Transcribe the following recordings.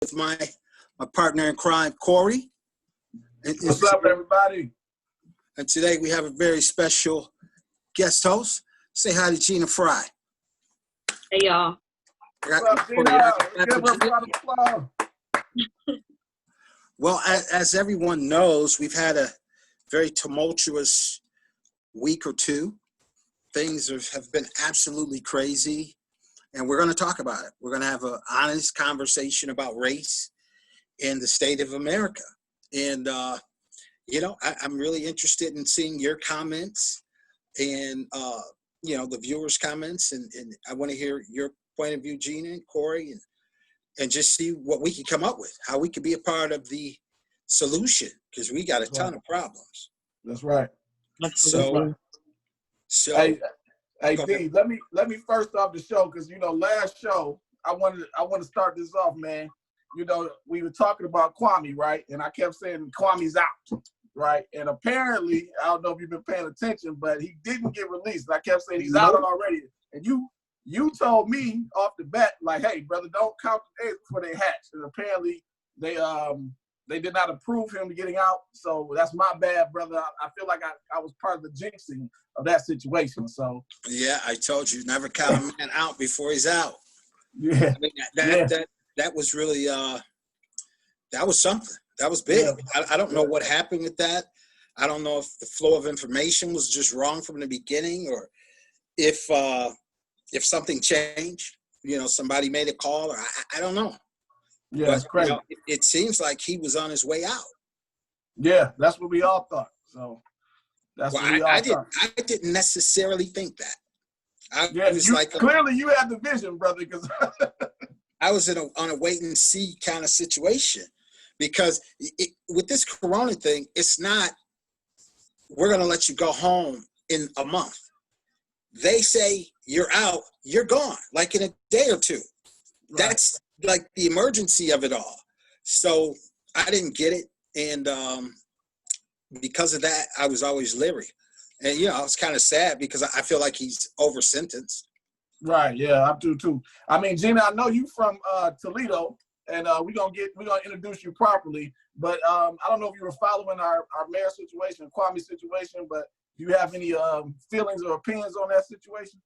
with my partner in crime, Corey. What's up, everybody? And today we have a very special guest host. Say hi to Gina Fry. Hey, y'all. What's up, Gina? Give her a round of applause. Well, as everyone knows, we've had a very tumultuous week or two. Things have been absolutely crazy, and we're going to talk about it. We're going to have an honest conversation about race in the state of America. And, I'm really interested in seeing your comments and, the viewers' comments. And I want to hear your point of view, Gina and Corey, and just see what we can come up with, how we could be a part of the solution, because we got a ton of problems. That's right. So hey D, let me first off the show, because last show I want to start this off, man. We were talking about Kwame, right? And I kept saying Kwame's out, right? And apparently, I don't know if you've been paying attention, but he didn't get released. I kept saying he's out already. And you told me off the bat, like, hey, brother, don't count the eggs before they hatch. And apparently they did not approve him getting out. So that's my bad, brother. I feel like I was part of the jinxing of that situation. So yeah, I told you, never count a man out before he's out. Yeah. I mean, that was really that was something. That was big. Yeah. I don't know what happened with that. I don't know if the flow of information was just wrong from the beginning, or if something changed. Somebody made a call, or I don't know. Yeah, but, it's crazy. It seems like he was on his way out. Yeah, that's what we all thought. So that's what we all thought. I didn't necessarily think that. Clearly you had the vision, brother, because I was on a wait and see kind of situation, because with this Corona thing, it's not, we're going to let you go home in a month. They say you're out, you're gone, like in a day or two. Right. That's like the emergency of it all. So I didn't get it. And because of that, I was always leery. And, I was kind of sad because I feel like he's over sentenced. Right. Yeah, I do too. I mean, Gina, I know you from Toledo, and we're gonna introduce you properly. But I don't know if you were following our mayor situation, Kwame situation, but do you have any feelings or opinions on that situation?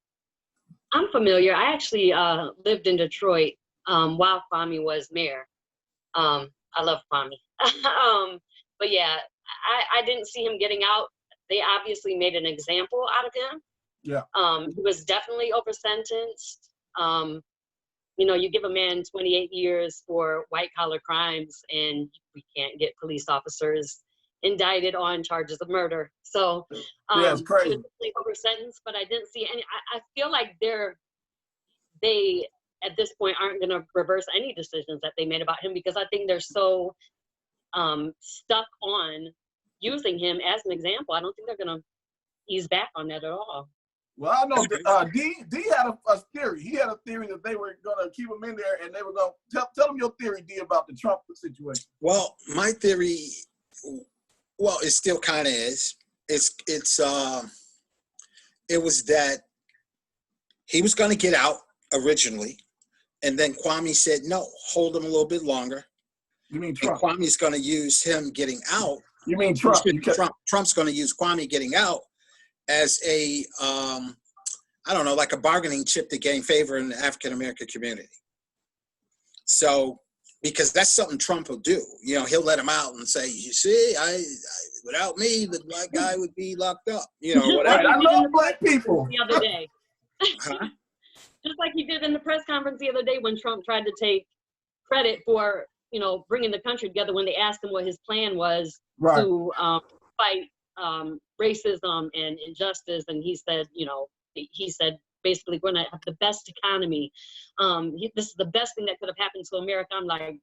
I'm familiar. I actually lived in Detroit while Kwame was mayor. I love Kwame. But yeah, I didn't see him getting out. They obviously made an example out of him. Yeah. He was definitely over sentenced. You give a man 28 years for white collar crimes, and we can't get police officers indicted on charges of murder. So it's crazy. He was definitely over sentenced, but I didn't see any. I feel like they at this point aren't going to reverse any decisions that they made about him, because I think they're so stuck on using him as an example. I don't think they're going to ease back on that at all. Well, I know D had a theory. He had a theory that they were going to keep him in there, and they were going to tell him your theory, D, about the Trump situation. Well, my theory, it still kind of is. It was that he was going to get out originally, and then Kwame said, no, hold him a little bit longer. You mean Trump? And Kwame's going to use him getting out. You mean Trump? Trump's going to use Kwame getting out as a, like a bargaining chip to gain favor in the African-American community. So, because that's something Trump will do. He'll let him out and say, you see, without me, the black guy would be locked up, whatever. I love black people. The other day. Huh? Just like he did in the press conference the other day when Trump tried to take credit for, bringing the country together, when they asked him what his plan was to fight racism and injustice. And he said, basically, we're going to have the best economy. This is the best thing that could have happened to America. I'm like,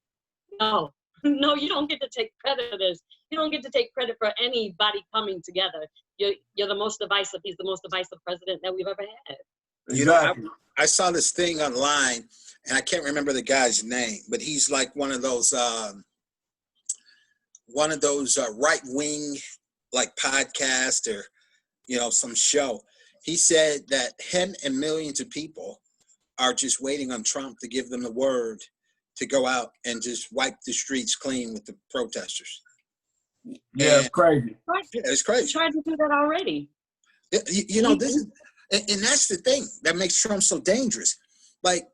no, you don't get to take credit for this. You don't get to take credit for anybody coming together. You're the most divisive. He's the most divisive president that we've ever had. Exactly. I saw this thing online, and I can't remember the guy's name, but he's like one of those right-wing like podcast or some show. He said that him and millions of people are just waiting on Trump to give them the word to go out and just wipe the streets clean with the protesters. Yeah, it's crazy. Yeah, it's crazy. Tried to do that already. You know, this is, and that's the thing that makes Trump so dangerous. Like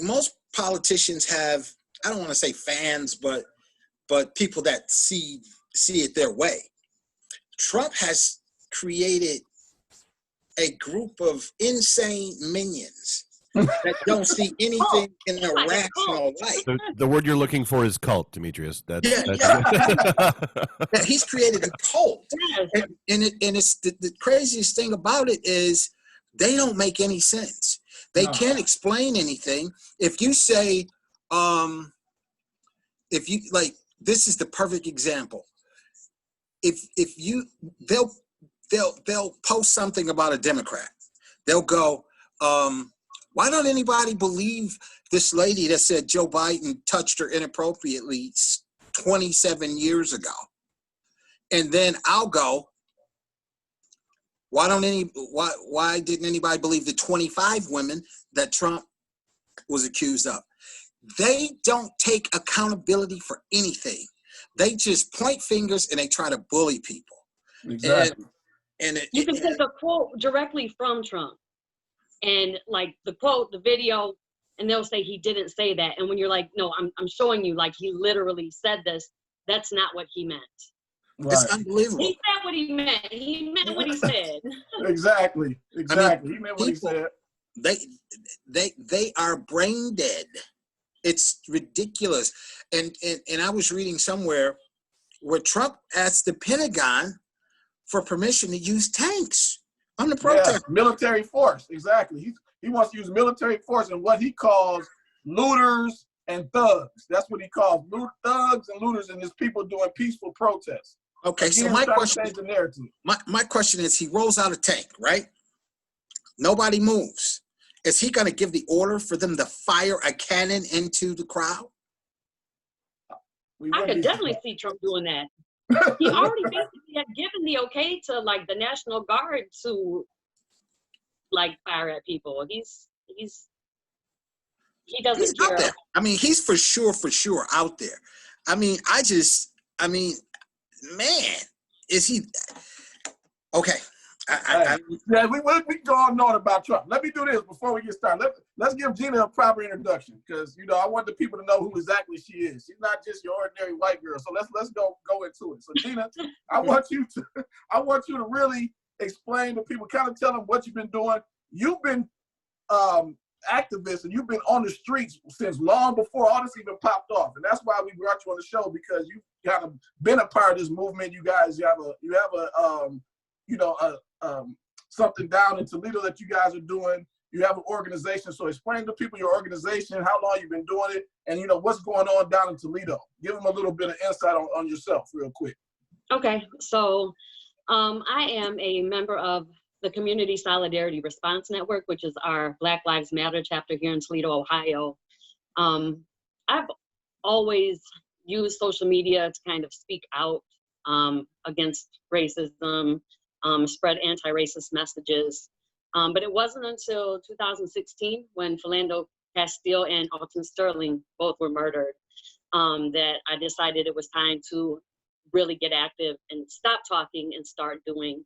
most politicians have, I don't want to say fans, but people that see it their way. Trump has created a group of insane minions that don't see anything in a rational light. The word you're looking for is cult, Demetrius. He's created a cult, and it's the craziest thing about it is they don't make any sense. They can't explain anything. If you say, if you like, this is the perfect example. They'll post something about a Democrat. They'll go, why don't anybody believe this lady that said Joe Biden touched her inappropriately 27 years ago? And then I'll go, why didn't anybody believe the 25 women that Trump was accused of? They don't take accountability for anything. They just point fingers and they try to bully people. Exactly. And you can take a quote directly from Trump and like the quote, the video, and they'll say he didn't say that. And when you're like, no, I'm showing you like he literally said this. That's not what he meant. Right. It's unbelievable. He said what he meant. He meant what he said. Exactly. I mean, he meant what he said. They are brain dead. It's ridiculous. And I was reading somewhere where Trump asked the Pentagon for permission to use tanks on the protest. Yeah, military force, exactly. He wants to use military force and what he calls looters and thugs. That's what he calls thugs and looters and his people doing peaceful protests. Okay, Again, so my question is, he rolls out a tank, right? Nobody moves. Is he going to give the order for them to fire a cannon into the crowd? I could definitely see Trump doing that. He already basically had given the okay to like the National Guard to like fire at people. He doesn't care. Out there. I mean, he's for sure out there. I mean, man, is he okay? Yeah, we go on about Trump. Let me do this before we get started. Let's give Gina a proper introduction because I want the people to know who exactly she is. She's not just your ordinary white girl. So let's go into it. So Gina, I want you to really explain to people, kind of tell them what you've been doing. You've been activist and you've been on the streets since long before all this even popped off, and that's why we brought you on the show because you've kind of been a part of this movement. You guys, you have something down in Toledo that you guys are doing. You have an organization. So explain to people your organization, how long you've been doing it, and what's going on down in Toledo. Give them a little bit of insight on yourself real quick. Okay, so I am a member of the Community Solidarity Response Network, which is our Black Lives Matter chapter here in Toledo, Ohio. I've always used social media to kind of speak out against racism, spread anti-racist messages. But it wasn't until 2016 when Philando Castile and Alton Sterling both were murdered that I decided it was time to really get active and stop talking and start doing.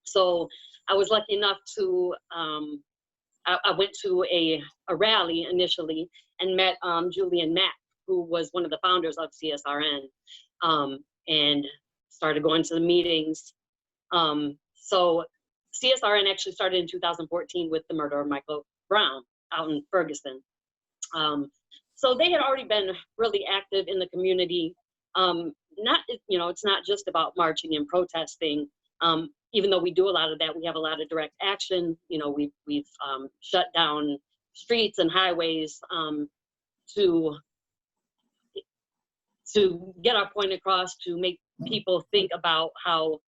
So I was lucky enough to, I went to a rally initially and met Julian Mack, who was one of the founders of CSRN, and started going to the meetings. So CSRN actually started in 2014 with the murder of Michael Brown out in Ferguson. So they had already been really active in the community. It's not just about marching and protesting. Even though we do a lot of that, we have a lot of direct action. We've shut down streets and highways to get our point across, to make people think about how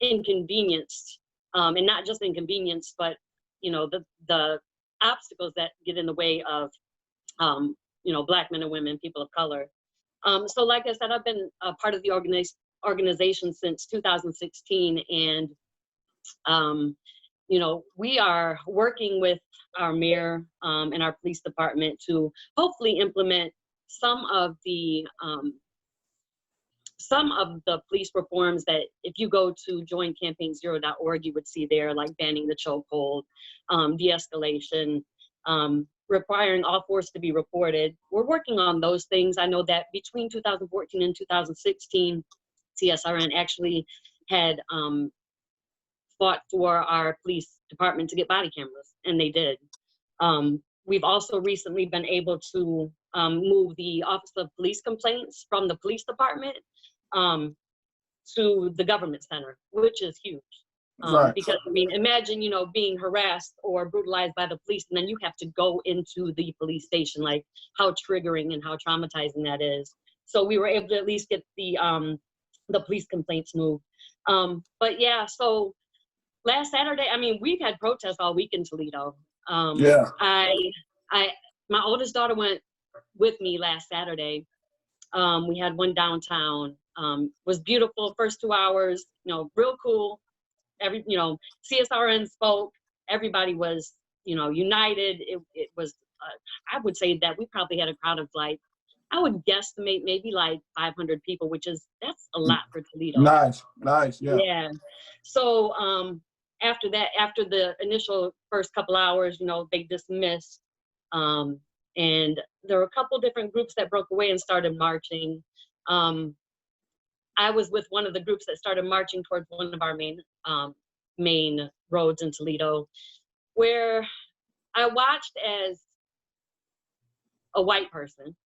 inconvenienced, and not just inconvenience, but the obstacles that get in the way of Black men and women, people of color. So like I said, I've been a part of the organization since 2016, and we are working with our mayor and our police department to hopefully implement some of the police reforms that if you go to joincampaign0.org, you would see there, like banning the chokehold, de-escalation, requiring all force to be reported. We're working on those things. I know that between 2014 and 2016, CSRN actually had fought for our police department to get body cameras, and they did. We've also recently been able to move the Office of Police Complaints from the police department to the government center, which is huge. Right. Because, I mean, imagine, being harassed or brutalized by the police, and then you have to go into the police station, like how triggering and how traumatizing that is. So we were able to at least get the police complaints moved. But yeah, so last Saturday, I mean, we've had protests all week in Toledo. My oldest daughter went with me last Saturday. We had one downtown. Was beautiful. First 2 hours, real cool. CSRN spoke. Everybody was, united. It was. I would say that we probably had a crowd of I would guesstimate maybe 500 people, that's a lot for Toledo. Nice, yeah. Yeah. So after that, after the initial first couple hours, they dismissed. And there were a couple different groups that broke away and started marching. I was with one of the groups that started marching towards one of our main roads in Toledo, where I watched as a white person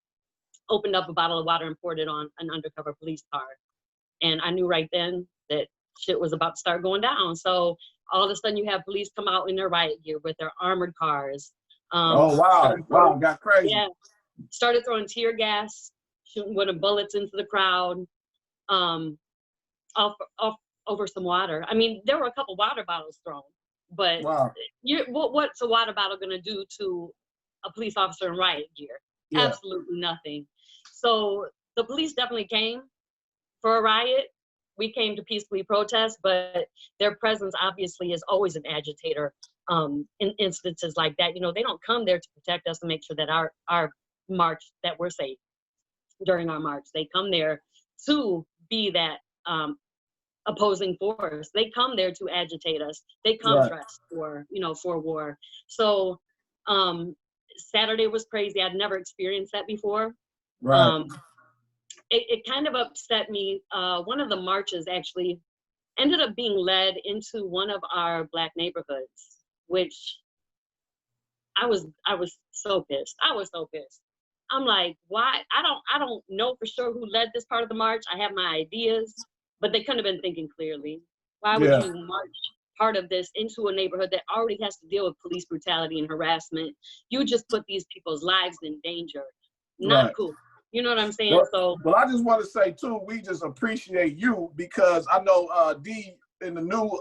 opened up a bottle of water and poured it on an undercover police car. And I knew right then that shit was about to start going down. So all of a sudden you have police come out in their riot gear with their armored cars. Wow, got crazy. Yeah, started throwing tear gas, shooting wooden bullets into the crowd, over some water. I mean, there were a couple water bottles thrown, but what's a water bottle gonna do to a police officer in riot gear? Yeah. Absolutely nothing. So the police definitely came for a riot. We came to peacefully protest, but their presence obviously is always an agitator in instances like that. They don't come there to protect us and make sure that our march, that we're safe during our march. They come there to be that opposing force. They come there to agitate us. They come dressed for war. So Saturday was crazy. I'd never experienced that before. Right. It kind of upset me. One of the marches actually ended up being led into one of our Black neighborhoods, which I was so pissed. I was so pissed. I'm like, why? I don't know for sure who led this part of the march. I have my ideas, but they couldn't have been thinking clearly. Why would you march part of this into a neighborhood that already has to deal with police brutality and harassment? You just put these people's lives in danger. Not cool. You know what I'm saying? Well, I just want to say too, we just appreciate you, because I know D in the new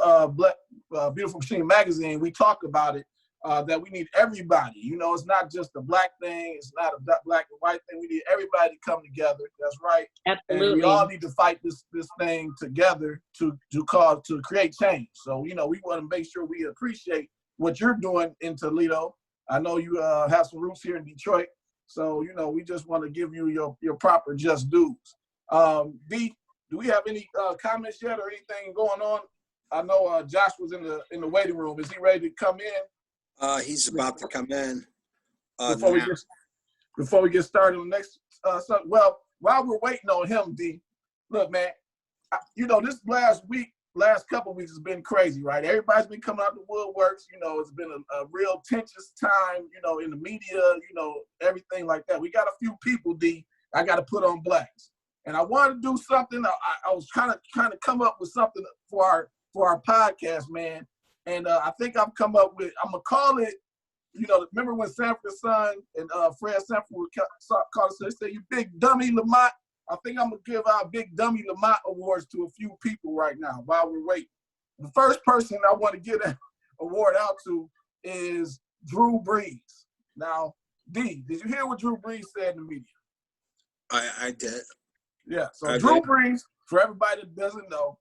Beautiful Machine magazine, we talk about it, that we need everybody. It's not just a Black thing. It's not a Black and white thing. We need everybody to come together. That's right. Absolutely. And we all need to fight this thing together to create change. So, we want to make sure we appreciate what you're doing in Toledo. I know you have some roots here in Detroit. So, we just want to give you your proper just dues. D, do we have any comments yet or anything going on? I know Josh was in the waiting room. Is he ready to come in? He's about to come in. Before we get started on the next well, while we're waiting on him, D, look, man, this last couple of weeks has been crazy, right? Everybody's been coming out the woodworks. It's been a real tense time, in the media, everything like that. We got a few people, D, I got to put on blast. And I wanted to do something. I was trying to come up with something for our podcast, man. And I think I've come up with, I'm going to call it, remember when Sanford Son and Fred Sanford would call us, they say, "You big dummy, Lamont." I think I'm going to give our Big Dummy Lamont awards to a few people right now while we're waiting. The first person I want to give an award out to is Drew Brees. Now, D, did you hear what Drew Brees said in the media? I did. Yeah, so Drew Brees, for everybody that doesn't know,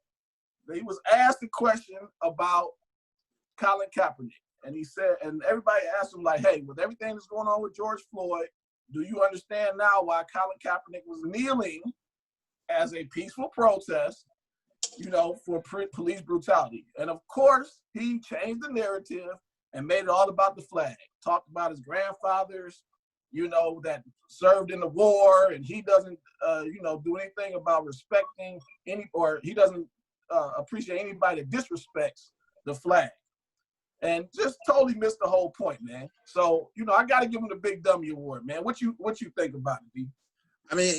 he was asked a question about Colin Kaepernick. And he said, and everybody asked him, like, hey, with everything that's going on with George Floyd, do you understand now why Colin Kaepernick was kneeling as a peaceful protest, for police brutality? And of course, he changed the narrative and made it all about the flag. Talked about his grandfathers, that served in the war, and he doesn't, do anything about respecting he doesn't appreciate anybody that disrespects the flag. And just totally missed the whole point, man. So, I got to give him the Big Dummy Award, man. What you think about it, B? I mean,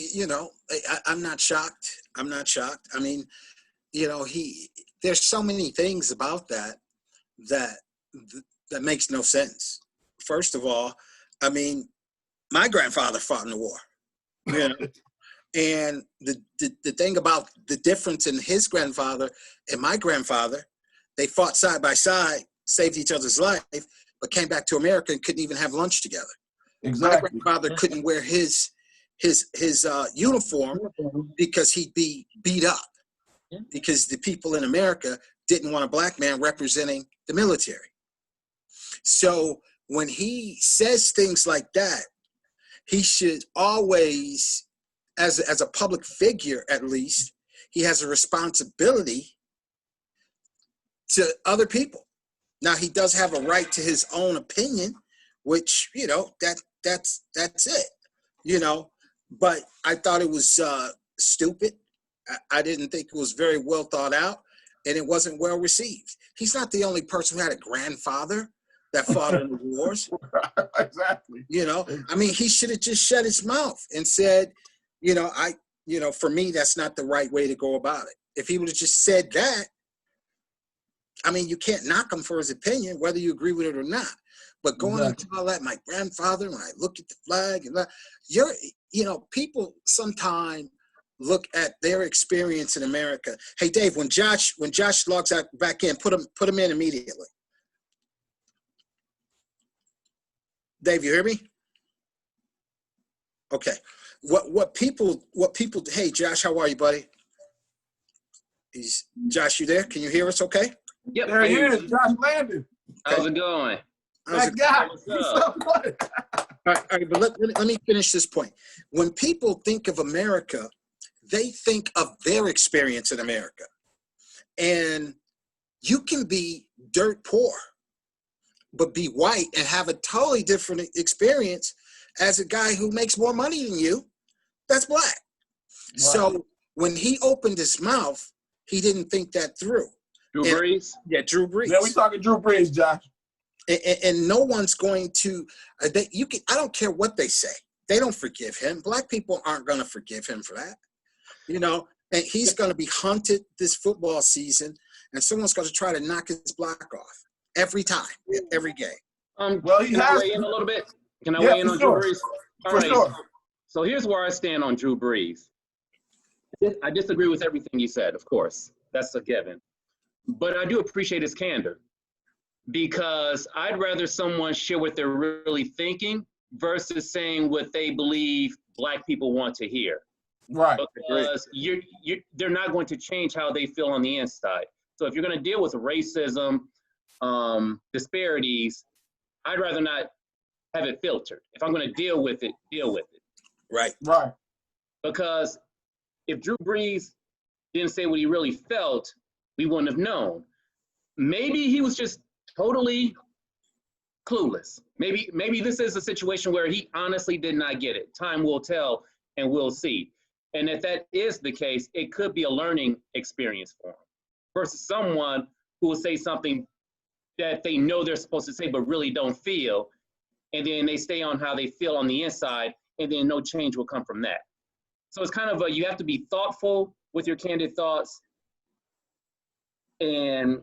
I'm not shocked. I'm not shocked. I mean, there's so many things about that makes no sense. First of all, I mean, my grandfather fought in the war, and the thing about the difference in his grandfather and my grandfather, they fought side by side, saved each other's life, but came back to America and couldn't even have lunch together. Exactly. My grandfather couldn't wear his uniform because he'd be beat up because the people in America didn't want a black man representing the military. So when he says things like that, he should always, as a public figure at least, he has a responsibility to other people. Now, he does have a right to his own opinion, which, that's it, but I thought it was stupid. I didn't think it was very well thought out, and it wasn't well received. He's not the only person who had a grandfather that fought in the wars. Exactly. I mean, he should have just shut his mouth and said, for me, that's not the right way to go about it. If he would have just said that, I mean, you can't knock him for his opinion, whether you agree with it or not. But going into all that, my grandfather, when I look at the flag, and people sometimes look at their experience in America. Hey, Dave, when Josh logs out back in, put him in immediately. Dave, you hear me? Okay. What people? Hey, Josh, how are you, buddy? Josh, you there? Can you hear us? Okay. Yep. There he is, Josh Landon. How's it going? That guy. All right, but let me finish this point. When people think of America, they think of their experience in America. And you can be dirt poor, but be white and have a totally different experience as a guy who makes more money than you that's black. Wow. So when he opened his mouth, he didn't think that through. Drew Brees? Yeah, Drew Brees. Yeah, we talking Drew Brees, Josh. And no one's going to, I don't care what they say. They don't forgive him. Black people aren't going to forgive him for that. And he's going to be hunted this football season, and someone's going to try to knock his block off every time, every game. Well, he can has I weigh in a little bit? Can I yeah, weigh in on sure. Drew Brees? All for right. Sure. So here's where I stand on Drew Brees. I disagree with everything you said, of course. That's a given. But I do appreciate his candor, because I'd rather someone share what they're really thinking versus saying what they believe Black people want to hear. Right. Because they're not going to change how they feel on the inside. So if you're going to deal with racism, disparities, I'd rather not have it filtered. If I'm going to deal with it, deal with it. Right. Right. Because if Drew Brees didn't say what he really felt, we wouldn't have known. Maybe he was just totally clueless. Maybe this is a situation where he honestly did not get it. Time will tell, and we'll see. And if that is the case, it could be a learning experience for him versus someone who will say something that they know they're supposed to say but really don't feel, and then they stay on how they feel on the inside, and then no change will come from that. So it's kind of you have to be thoughtful with your candid thoughts, and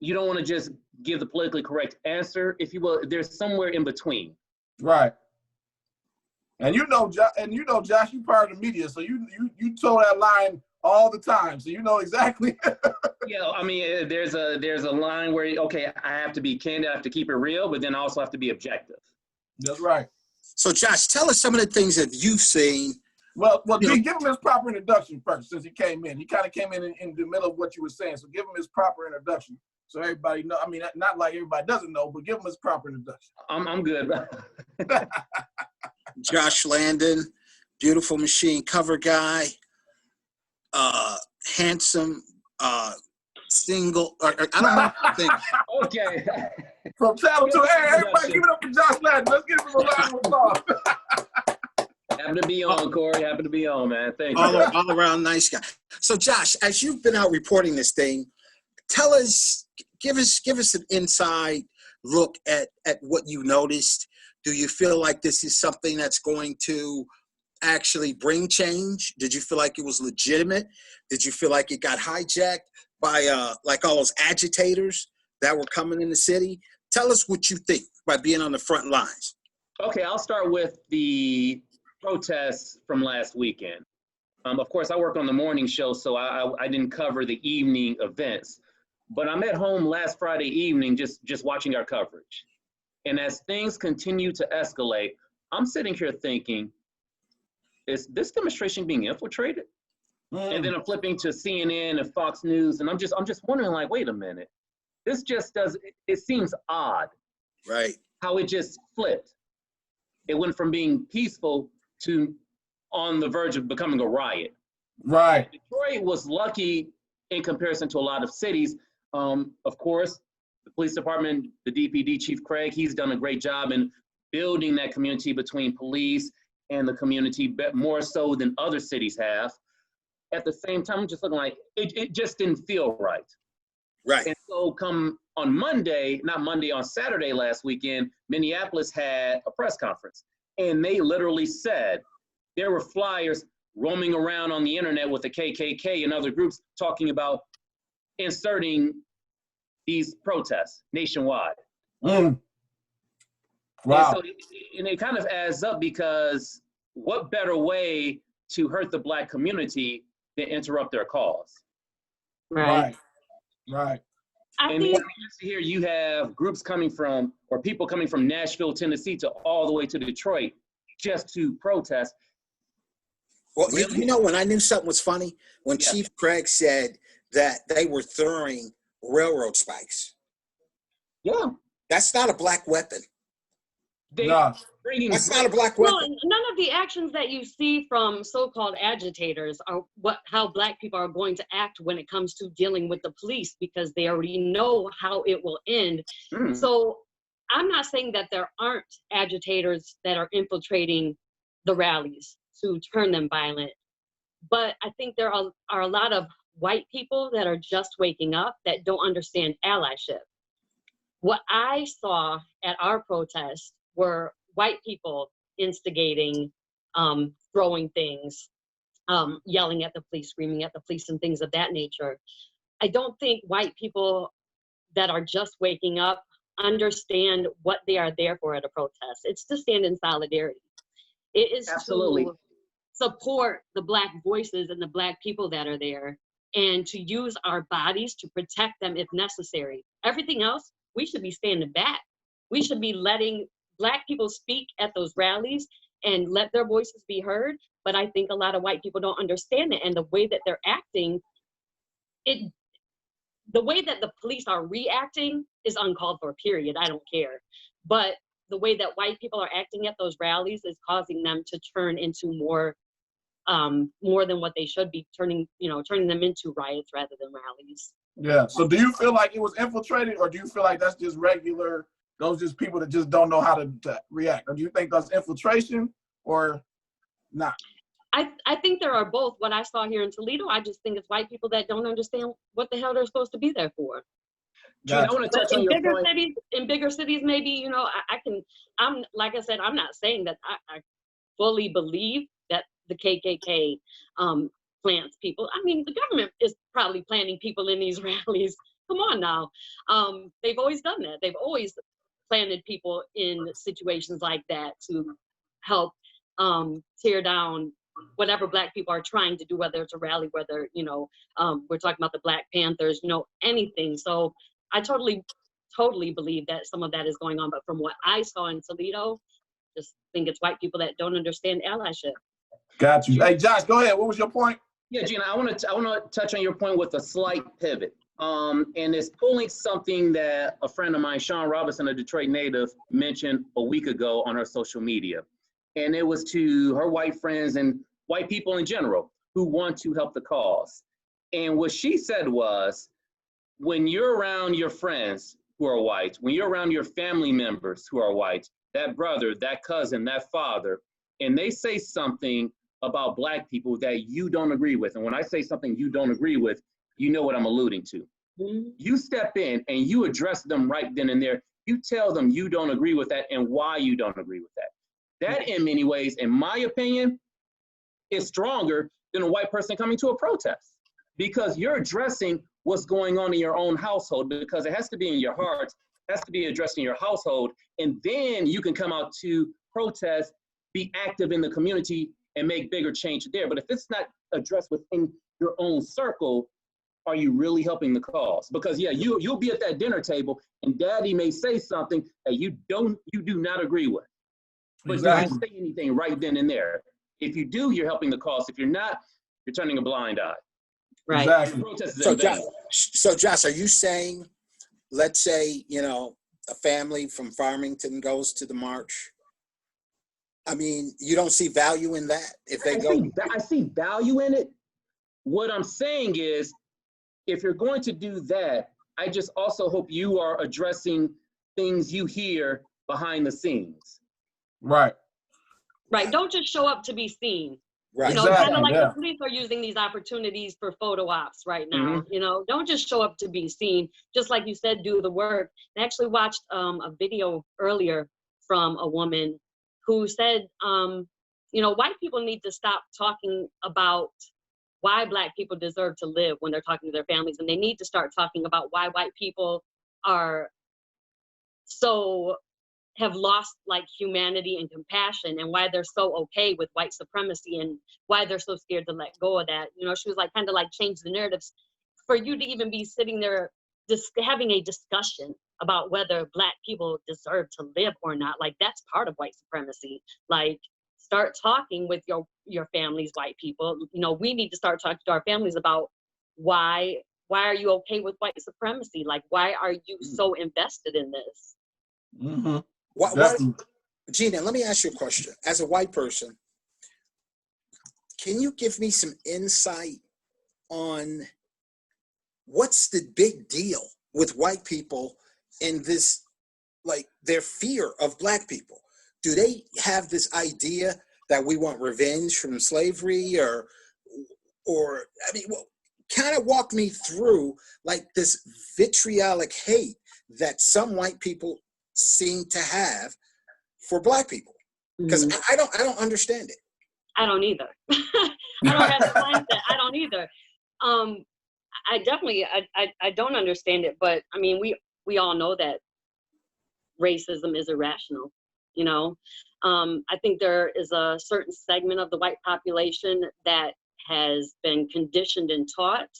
you don't want to just give the politically correct answer, if you will. There's somewhere in between. Right. And Josh, you part of the media, so you toe that line all the time, so you know exactly. Yeah, I mean, there's a line where, okay, I have to be candid, I have to keep it real, but then I also have to be objective. That's right. So, Josh, tell us some of the things that you've seen. Well, give him his proper introduction first, since he came in. He kind of came in the middle of what you were saying, so give him his proper introduction. so everybody know. I mean, not like everybody doesn't know, but give him his proper introduction. I'm good. Josh Landon, beautiful machine cover guy, handsome, single. I don't know. Okay. From Channel 2, everybody give it up for Josh Landon. Let's give him a round of applause. Happen to be on, Corey. Happen to be on, man. Thank you. All around nice guy. So, Josh, as you've been out reporting this thing, tell us, give us an inside look at what you noticed. Do you feel like this is something that's going to actually bring change? Did you feel like it was legitimate? Did you feel like it got hijacked by like all those agitators that were coming in the city? Tell us what you think by being on the front lines. Okay, I'll start with the protests from last weekend. Of course, I work on the morning show, so I didn't cover the evening events. But I'm at home last Friday evening just watching our coverage. And as things continue to escalate, I'm sitting here thinking, is this demonstration being infiltrated? And then I'm flipping to CNN and Fox News, and I'm just wondering, like, wait a minute. This just it seems odd. Right. How it just flipped. It went from being peaceful to on the verge of becoming a riot. Right. Detroit was lucky in comparison to a lot of cities. Of course, the police department, the DPD Chief Craig, he's done a great job in building that community between police and the community, but more so than other cities have. At the same time, I'm just looking like it just didn't feel right. Right. And so come on on Saturday last weekend, Minneapolis had a press conference. And they literally said there were flyers roaming around on the internet with the KKK and other groups talking about inserting these protests nationwide. Wow. And so it kind of adds up, because what better way to hurt the Black community than interrupt their cause? Right. And then here you have groups coming from, or people coming from Nashville, Tennessee, to all the way to Detroit just to protest. Well, Really? you know, when I knew something was funny, when Yeah. Chief Craig said that they were throwing railroad spikes. Yeah. That's not a Black weapon. That's not a Black weapon. No, none of the actions that you see from so-called agitators are how Black people are going to act when it comes to dealing with the police, because they already know how it will end. So I'm not saying that there aren't agitators that are infiltrating the rallies to turn them violent, but I think there are a lot of white people that are just waking up that don't understand allyship. What I saw at our protest were white people instigating, throwing things, yelling at the police, screaming at the police, and things of that nature. I don't think white people that are just waking up understand what they are there for at a protest. It's to stand in solidarity. It is to support the Black voices and the Black people that are there, and to use our bodies to protect them if necessary. Everything else, we should be standing back. We should be letting Black people speak at those rallies and let their voices be heard. But I think a lot of white people don't understand it. And the way that they're acting, the way that the police are reacting is uncalled for, period. I don't care. But the way that white people are acting at those rallies is causing them to turn into more than what they should be, turning them into riots rather than rallies. Yeah. So do you feel like it was infiltrated, or do you feel like that's just regular, those just people that just don't know how to react? Or do you think that's infiltration or not? I think there are both. What I saw here in Toledo, I just think it's white people that don't understand what the hell they're supposed to be there for. Gotcha. I want to touch on your point. In bigger cities, maybe, I'm like I said, I'm not saying that I fully believe that the KKK plants people. I mean, the government is probably planting people in these rallies. Come on now. They've always done that. They've always planted people in situations like that to help tear down whatever Black people are trying to do, whether it's a rally, whether, we're talking about the Black Panthers, anything. So I totally believe that some of that is going on. But from what I saw in Toledo, just think it's white people that don't understand allyship. Got you. Hey, Josh, go ahead. What was your point? Yeah, Gina, I want to touch on your point with a slight pivot. And it's pulling something that a friend of mine, Sean Robinson, a Detroit native, mentioned a week ago on her social media. And it was to her white friends and white people in general who want to help the cause. And what she said was, when you're around your friends who are white, when you're around your family members who are white, that brother, that cousin, that father, and they say something about Black people that you don't agree with. And when I say something you don't agree with, you know what I'm alluding to. Mm-hmm. You step in and you address them right then and there. You tell them you don't agree with that and why you don't agree with that. That, in many ways, in my opinion, is stronger than a white person coming to a protest, because you're addressing what's going on in your own household, because it has to be in your heart, it has to be addressed in your household, and then you can come out to protest, be active in the community, and make bigger change there. But if it's not addressed within your own circle, are you really helping the cause? Because yeah, you'll be at that dinner table and daddy may say something that you do not agree with. But exactly. You don't say anything right then and there. If you do, you're helping the cause. If you're not, you're turning a blind eye. Right. Exactly. So Josh, are you saying, let's say, a family from Farmington goes to the march? I mean, you don't see value in that if they go? I see value in it. What I'm saying is, if you're going to do that, I just also hope you are addressing things you hear behind the scenes. Right. Right. Don't just show up to be seen. Right. Exactly. Kind of like the police are using these opportunities for photo ops right now. Mm-hmm. Don't just show up to be seen. Just like you said, do the work. I actually watched a video earlier from a woman who said, white people need to stop talking about why Black people deserve to live when they're talking to their families, and they need to start talking about why white people have lost like humanity and compassion, and why they're so okay with white supremacy and why they're so scared to let go of that. She was like, kind of like change the narratives. For you to even be sitting there having a discussion about whether Black people deserve to live or not, like that's part of white supremacy. Like, start talking with your families, white people. We need to start talking to our families about why are you okay with white supremacy? Like, why are you so invested in this? Mm-hmm. Gina, let me ask you a question. As a white person, can you give me some insight on what's the big deal with white people in this, like their fear of Black people? Do they have this idea that we want revenge from slavery or I mean, kind of walk me through like this vitriolic hate that some white people seem to have for Black people, because I don't understand it. I don't either. I don't have the mindset. I don't either. I definitely I don't understand it, but I mean we all know that racism is irrational. I think there is a certain segment of the white population that has been conditioned and taught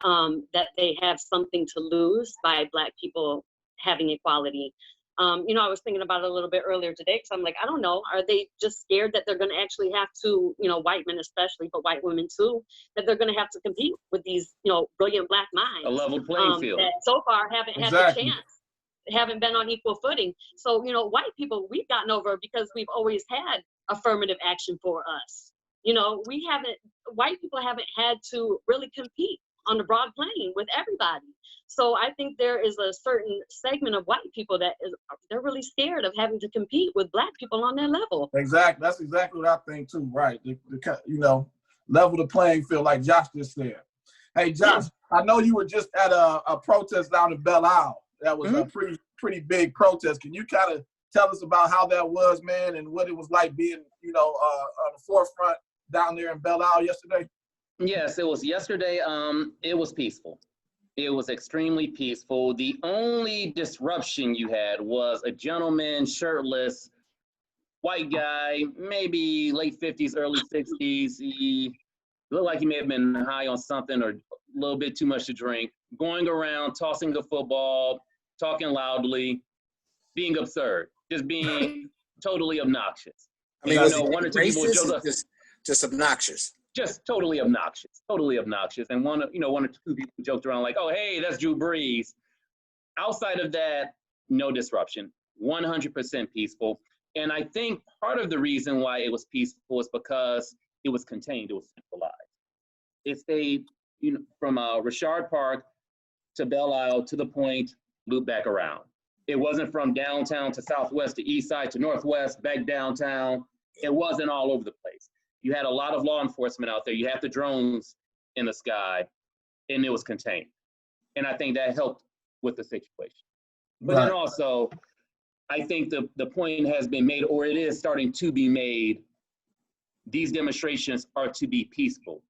that they have something to lose by Black people having equality. I was thinking about it a little bit earlier today, because I'm like, I don't know, are they just scared that they're going to actually have to, white men especially, but white women too, that they're going to have to compete with these, brilliant Black minds. A level playing field. That so far haven't had the chance, haven't been on equal footing. So, white people, we've gotten over because we've always had affirmative action for us. White people haven't had to really compete on the broad plane with everybody. So I think there is a certain segment of white people they're really scared of having to compete with Black people on their level. Exactly. That's exactly what I think too. Right. Level the playing field, like Josh just said. Hey, Josh, I know you were just at a protest down in Belle Isle. That was a pretty big protest. Can you kind of tell us about how that was, man, and what it was like being, on the forefront down there in Belle Isle yesterday? Yes, it was yesterday. It was peaceful. It was extremely peaceful. The only disruption you had was a gentleman, shirtless, white guy, maybe late 50s, early 60s. He looked like he may have been high on something or a little bit too much to drink, going around, tossing the football, talking loudly, being absurd, just being totally obnoxious. I mean, was one or two people just obnoxious. just totally obnoxious. And one or two people joked around like, oh, hey, that's Drew Brees. Outside of that, no disruption, 100% peaceful. And I think part of the reason why it was peaceful is because it was contained, it was centralized. It stayed, from Richard Park to Belle Isle to the Point, loop back around. It wasn't from downtown to southwest to east side to northwest, back downtown. It wasn't all over the place. You had a lot of law enforcement out there. You had the drones in the sky, and it was contained. And I think that helped with the situation. But then also, I think the point has been made, or it is starting to be made, these demonstrations are to be peaceful.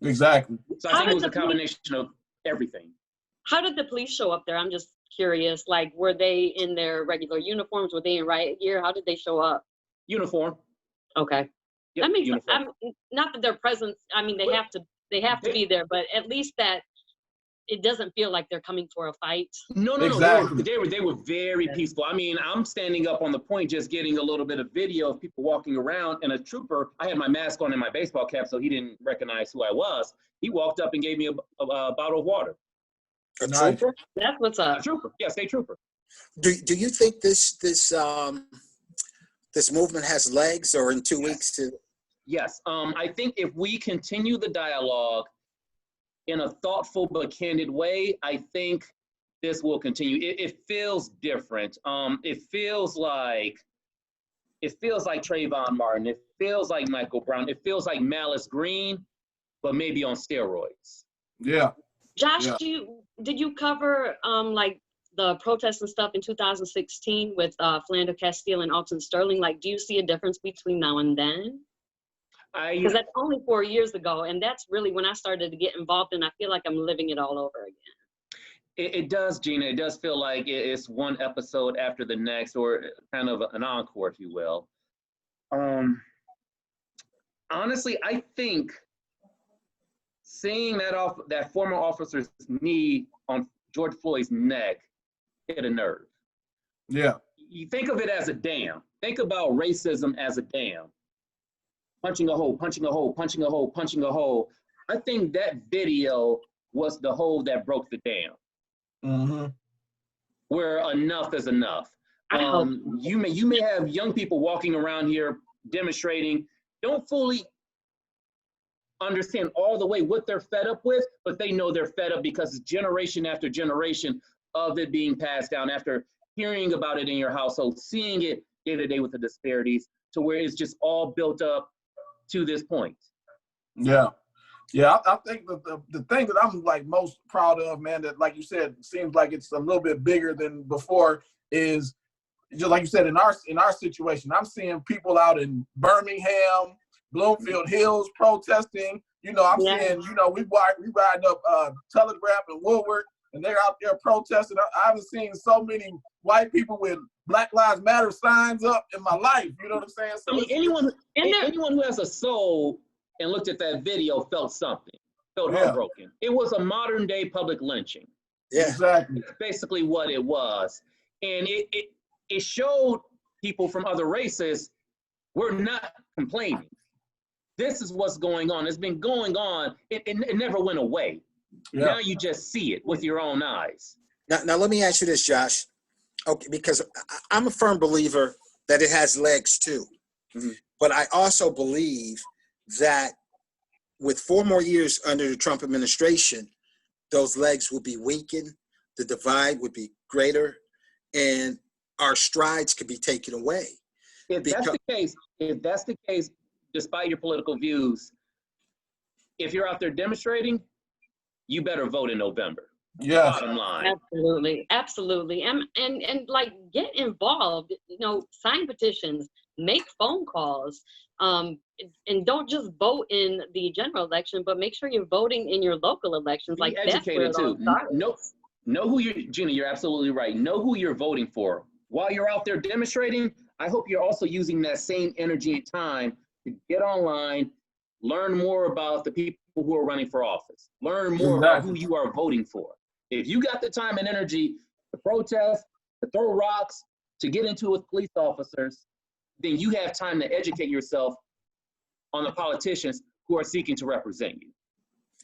Exactly. So I think it was a combination of everything. How did the police show up there? I'm just curious. Like, were they in their regular uniforms? Were they in riot gear? How did they show up? Uniform. Okay. Yep, That makes uniform. not that their presence. I mean, they have to be there, but at least that it doesn't feel like they're coming for a fight. No. Exactly. They were very peaceful. I mean, I'm standing up on the point, just getting a little bit of video of people walking around, and a trooper. I had my mask on and my baseball cap, so he didn't recognize who I was. He walked up and gave me a bottle of water. A trooper? That's what's up. A trooper, yeah, state trooper. Do you think this movement has legs, or in 2 weeks to? Yes, I think if we continue the dialogue in a thoughtful but candid way, I think this will continue. It feels different. It feels like Trayvon Martin. It feels like Michael Brown. It feels like Malice Green, but maybe on steroids. Yeah. Josh, did you cover like the protests and stuff in 2016 with Philando Castile and Alton Sterling? Like, do you see a difference between now and then? Because that's only 4 years ago, and that's really when I started to get involved, and I feel like I'm living it all over again. It does, Gina. It does feel like it's one episode after the next, or kind of an encore, if you will. Honestly, I think seeing that former officer's knee on George Floyd's neck hit a nerve. Yeah. You think of it as a dam. Think about racism as a dam. Punching a hole, punching a hole, punching a hole, punching a hole. I think that video was the hole that broke the dam. Mm-hmm. Where enough is enough. You may have young people walking around here demonstrating, don't fully understand all the way what they're fed up with, but they know they're fed up because it's generation after generation of it being passed down, after hearing about it in your household, seeing it day to day with the disparities, to where it's just all built up to this point. Yeah. Yeah, I think the thing that I'm like most proud of, man, that like you said, seems like it's a little bit bigger than before, is just like you said, in our situation, I'm seeing people out in Birmingham, Bloomfield Hills protesting. I'm seeing, we riding up Telegraph and Woodward, and they're out there protesting. I haven't seen so many white people with Black Lives Matter signs up in my life. You know what I'm saying? So I mean, anyone who has a soul and looked at that video felt something, felt heartbroken. It was a modern day public lynching. Yeah, exactly. That's basically what it was. And it showed people from other races, we're not complaining. This is what's going on. It's been going on. It never went away. Yeah. Now you just see it with your own eyes. Now let me ask you this, Josh. Okay, because I'm a firm believer that it has legs too. Mm-hmm. But I also believe that with 4 more years under the Trump administration, those legs will be weakened, the divide would be greater, and our strides could be taken away. If that's the case, despite your political views, if you're out there demonstrating, you better vote in November. Yeah. Bottom line. Absolutely. And like, get involved, sign petitions, make phone calls, and don't just vote in the general election, but make sure you're voting in your local elections. Be educated too. Know who Gina, you're absolutely right. Know who you're voting for. While you're out there demonstrating, I hope you're also using that same energy and time to get online, learn more about the people who are running for office, learn more about who you are voting for. If you got the time and energy to protest, to throw rocks, to get into it with police officers, then you have time to educate yourself on the politicians who are seeking to represent you.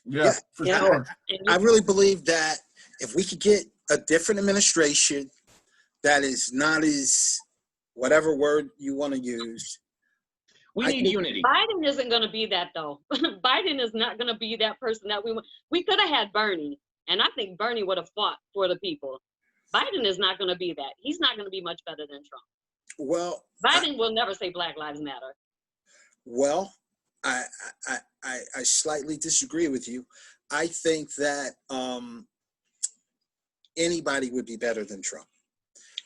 Yeah, for Yeah. sure. I really believe that if we could get a different administration that is not as, whatever word you want to use. We need unity. Biden isn't going to be that, though. Biden is not going to be that person that we want. We could have had Bernie, and I think Bernie would have fought for the people. Biden is not going to be that. He's not going to be much better than Trump. Well, Biden will never say Black Lives Matter. Well, I slightly disagree with you. I think that anybody would be better than Trump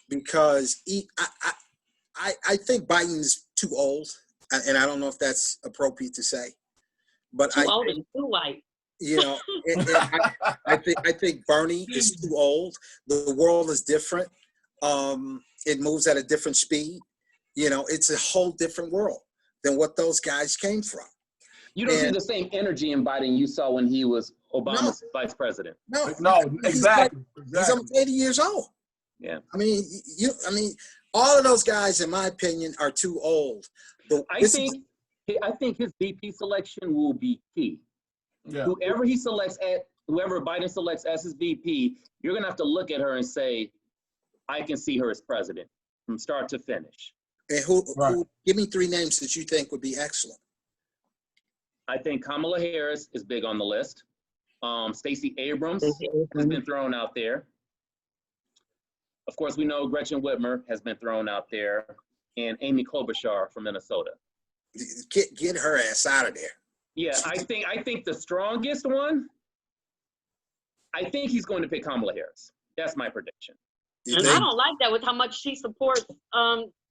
because I think Biden's too old, and I don't know if that's appropriate to say, but Too old and too white. You know, I think Bernie is too old. The world is different. It moves at a different speed. You know, it's a whole different world than what those guys came from. You don't see the same energy in Biden you saw when he was Obama's vice president. No, exactly. He's almost 80 years old. Yeah. I mean, all of those guys, in my opinion, are too old. I think his VP selection will be key. Yeah. Whoever Biden selects as his VP, you're gonna have to look at her and say, I can see her as president from start to finish. And who give me 3 names that you think would be excellent. I think Kamala Harris is big on the list. Stacey Abrams has been thrown out there. Of course, we know Gretchen Whitmer has been thrown out there, and Amy Klobuchar from Minnesota. Get her ass out of there. Yeah, I think the strongest one, I think he's going to pick Kamala Harris. That's my prediction. And I don't like that with how much she supports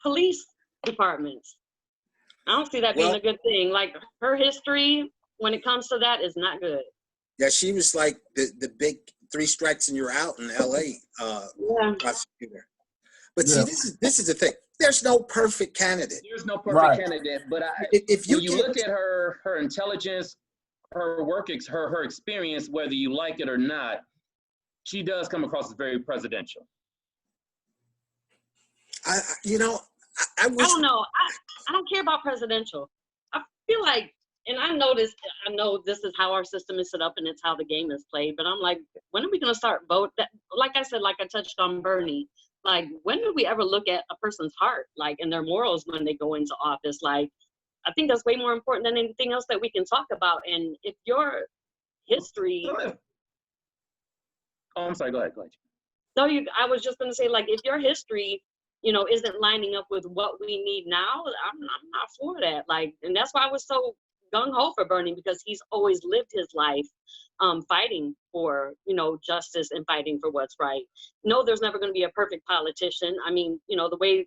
police departments. I don't see that being a good thing. Like, her history when it comes to that is not good. Yeah, she was like the big 3 strikes and you're out in LA prosecutor. But see, this is the thing. There's no perfect candidate. There's no perfect candidate, but if you look at her intelligence, her work, her experience, whether you like it or not, she does come across as very presidential. I wish. I don't know. I don't care about presidential. I feel like, and I know this is how our system is set up and it's how the game is played, but I'm like, when are we going to start vote? Like I said, like I touched on Bernie, like, when do we ever look at a person's heart, like, and their morals when they go into office? Like, I think that's way more important than anything else that we can talk about. And if your history... Oh, I'm sorry, go ahead. No, I was just going to say, like, if your history, isn't lining up with what we need now, I'm not for that. Like, and that's why I was so gung-ho for Bernie, because he's always lived his life fighting for, justice and fighting for what's right. No, there's never going to be a perfect politician. I mean, the way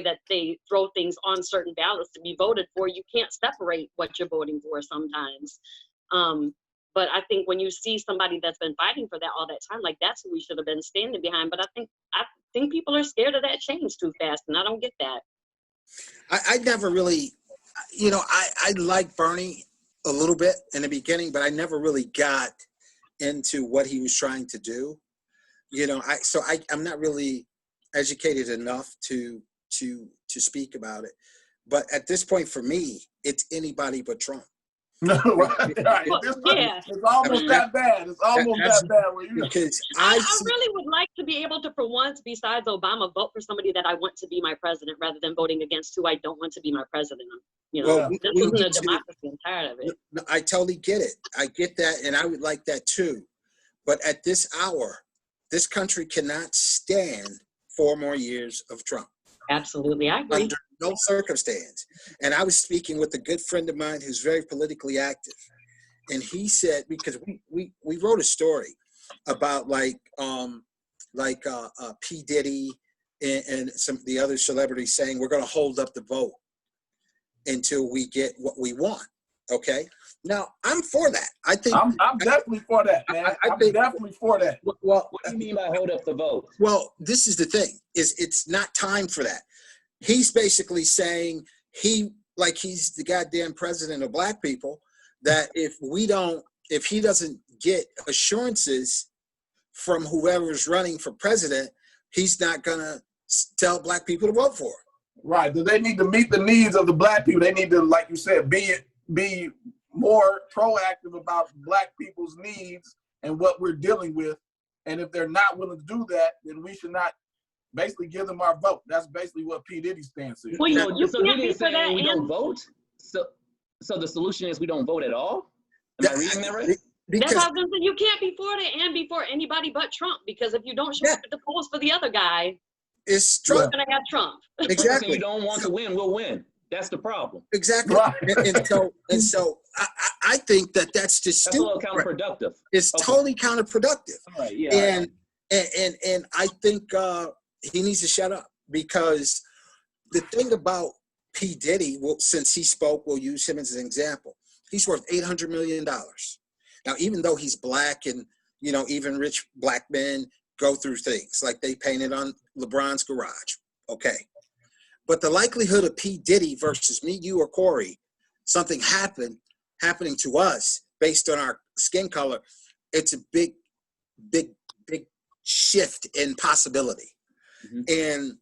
that they throw things on certain ballots to be voted for, you can't separate what you're voting for sometimes. But I think when you see somebody that's been fighting for that all that time, like, that's who we should have been standing behind. But I think people are scared of that change too fast, and I don't get that. I never really, I like Bernie a little bit in the beginning, but I never really got into what he was trying to do. I'm not really educated enough to speak about it. But at this point, for me, it's anybody but Trump. No, right. It's almost that bad. It's almost that bad. Because I really would like to be able to, for once, besides Obama, vote for somebody that I want to be my president rather than voting against who I don't want to be my president. This isn't a democracy. I'm tired of it. No, I totally get it. I get that, and I would like that too. But at this hour, this country cannot stand 4 more years of Trump. Absolutely, I agree. Under no circumstance. And I was speaking with a good friend of mine who's very politically active, and he said, because we wrote a story about P. Diddy and some of the other celebrities saying we're going to hold up the vote until we get what we want. Okay. Now I'm for that. I think I'm definitely for that, man. I'm definitely for that. Well, what do you mean by hold up the vote? Well, this is the thing: it's not time for that. He's basically saying he's the goddamn president of black people. That if he doesn't get assurances from whoever's running for president, he's not gonna tell black people to vote for him. Right. They need to meet the needs of the black people. They need to, like you said, be be more proactive about Black people's needs and what we're dealing with. And if they're not willing to do that, then we should not basically give them our vote. That's basically what P. Diddy's stance is. Well, you So can't he be didn't for say that we don't and vote. So the solution is we don't vote at all. Am I reading that right? that's Because how I was gonna say, you can't be for it and be for anybody but Trump, because if you don't show up at the polls for the other guy, it's you're Trump. gonna have Trump. So Exactly. you don't want to win, we'll win. That's the problem. Exactly. Right. And so I think that's just That's a little stupid. counterproductive. It's Okay. totally counterproductive. All right, yeah. And I think he needs to shut up, because the thing about P. Diddy, well, since he spoke, we'll use him as an example. He's worth $800 million. Now, even though he's Black, and even rich Black men go through things like they painted on LeBron's garage, okay. But the likelihood of P. Diddy versus me, you, or Corey, something happening to us based on our skin color, it's a big shift in possibility. Mm-hmm. And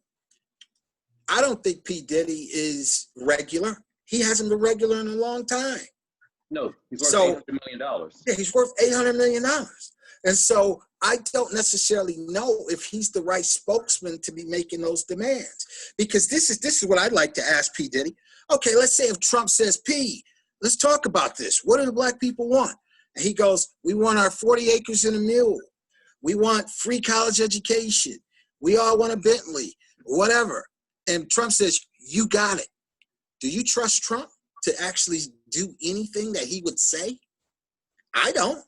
I don't think P. Diddy is regular. He hasn't been regular in a long time. No, he's worth $800 million. Yeah, he's worth $800 million. And so I don't necessarily know if he's the right spokesman to be making those demands. Because this is what I'd like to ask P. Diddy. Okay, let's say if Trump says, P, let's talk about this. What do the Black people want? And he goes, we want our 40 acres and a mule. We want free college education. We all want a Bentley, whatever. And Trump says, you got it. Do you trust Trump to actually do anything that he would say? I don't.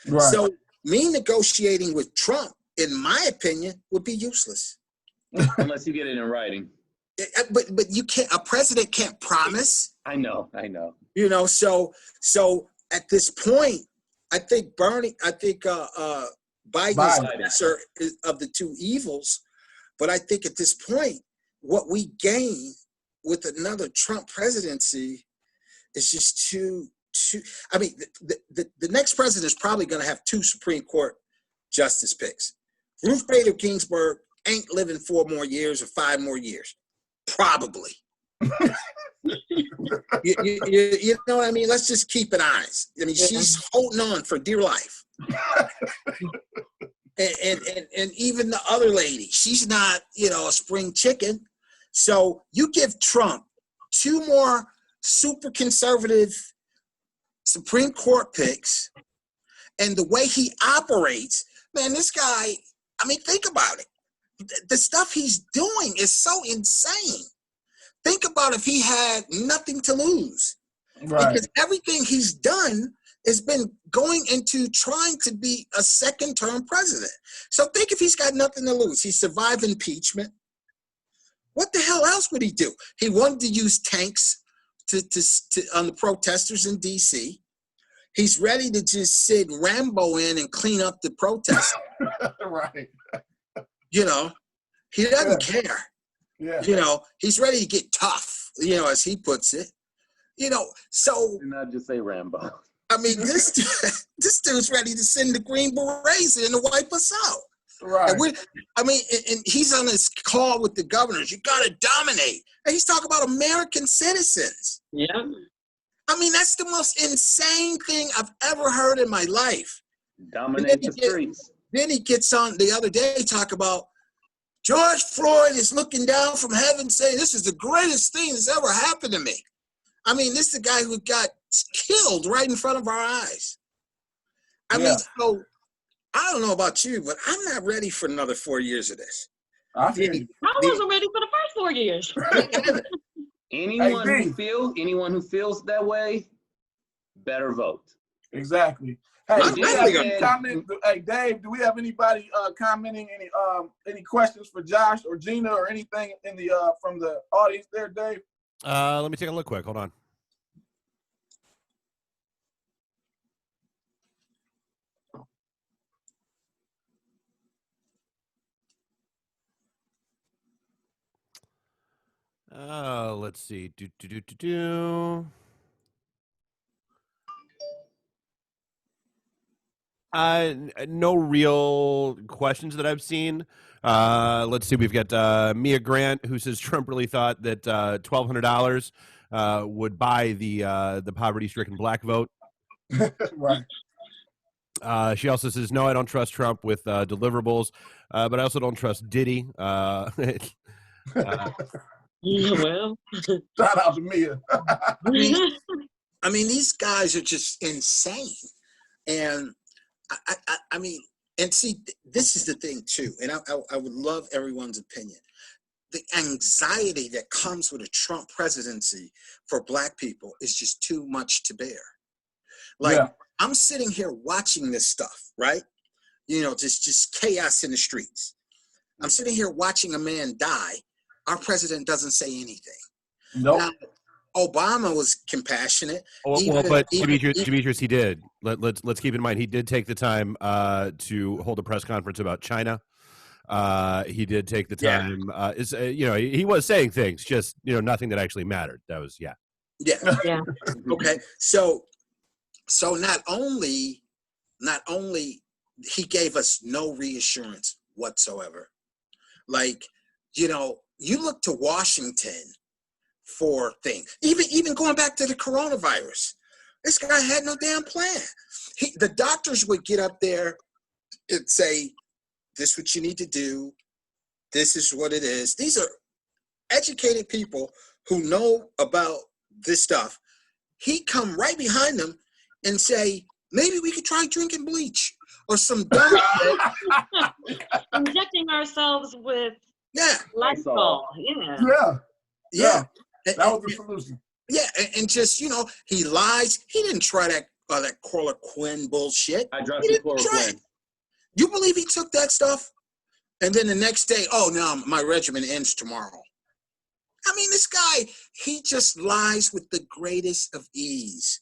Right. So me negotiating with Trump, in my opinion, would be useless. Unless you get it in writing. But you can't. A president can't promise. I know. So at this point, I think Biden's the lesser of the two evils. But I think at this point, what we gain with another Trump presidency is just too. I mean, the next president is probably going to have 2 Supreme Court justice picks. Ruth Bader Ginsburg ain't living 4 more years or 5 more years, probably. you know what I mean? Let's just keep it honest. I mean, she's holding on for dear life. And even the other lady, she's not, a spring chicken. So you give Trump 2 more super conservative Supreme Court picks, and the way he operates, man, this guy, I mean, think about it. The stuff he's doing is so insane. Think about if he had nothing to lose. Right. Because everything he's done has been going into trying to be a second-term president. So think if he's got nothing to lose. He survived impeachment. What the hell else would he do? He wanted to use tanks to on the protesters in D.C. He's ready to just send Rambo in and clean up the protests. Right. He doesn't care. Yeah. He's ready to get tough, as he puts it. So. Do not just say Rambo. I mean, this dude's ready to send the Green Berets in to wipe us out. Right. And he's on this call with the governors. You got to dominate. And he's talking about American citizens. Yeah. I mean, that's the most insane thing I've ever heard in my life. Dominate the streets. Then he gets on the other day, talk about George Floyd is looking down from heaven saying, this is the greatest thing that's ever happened to me. I mean, this is the guy who got killed right in front of our eyes. I mean, so I don't know about you, but I'm not ready for another 4 years of this. I wasn't ready for the first 4 years. Anyone who feels that way, better vote. Exactly. Hey, Dave, do we have anybody commenting any questions for Josh or Gina or anything in the from the audience there, Dave? Let me take a look quick. Hold on. Let's see. No real questions that I've seen. Let's see. We've got Mia Grant, who says Trump really thought that $1,200 would buy the poverty-stricken black vote. Right. She also says, no, I don't trust Trump with deliverables, but I also don't trust Diddy. Well, Shout out to Mia. I mean, these guys are just insane. And I mean, and see, this is the thing too, and I would love everyone's opinion. The anxiety that comes with a Trump presidency for black people is just too much to bear. Like, yeah. I'm sitting here watching this stuff, right? You know, just chaos in the streets. I'm sitting here watching a man die. Our president doesn't say anything. Nope. Now, Obama was compassionate. But Demetrius, he did. Let's keep in mind he did take the time to hold a press conference about China. He did take the time. He was saying things, just nothing that actually mattered. That was yeah. Okay, so not only he gave us no reassurance whatsoever. Like, you look to Washington for things. Even going back to the coronavirus, this guy had no damn plan. The doctors would get up there and say, "This is what you need to do. This is what it is." These are educated people who know about this stuff. He'd come right behind them and say, "Maybe we could try drinking bleach or some dumb shit." Injecting ourselves with Lysol. Yeah. That was the solution. Yeah, and just, he lies. He didn't try that chloroquine bullshit. Hydroxychloroquine. You believe he took that stuff? And then the next day, oh, no, my regimen ends tomorrow. I mean, this guy, he just lies with the greatest of ease.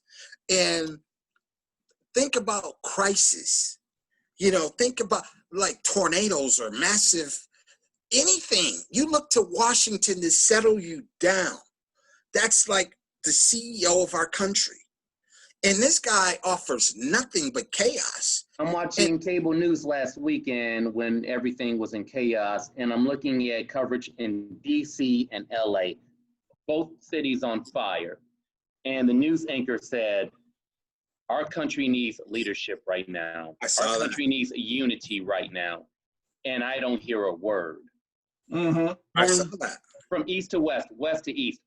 And think about crisis. Think about like tornadoes or massive anything. You look to Washington to settle you down. That's like the CEO of our country. And this guy offers nothing but chaos. I'm watching cable news last weekend when everything was in chaos, and I'm looking at coverage in DC and LA, both cities on fire. And the news anchor said, our country needs leadership right now. Our country needs unity right now. And I don't hear a word. Mm-hmm. I saw that. From east to west, west to east,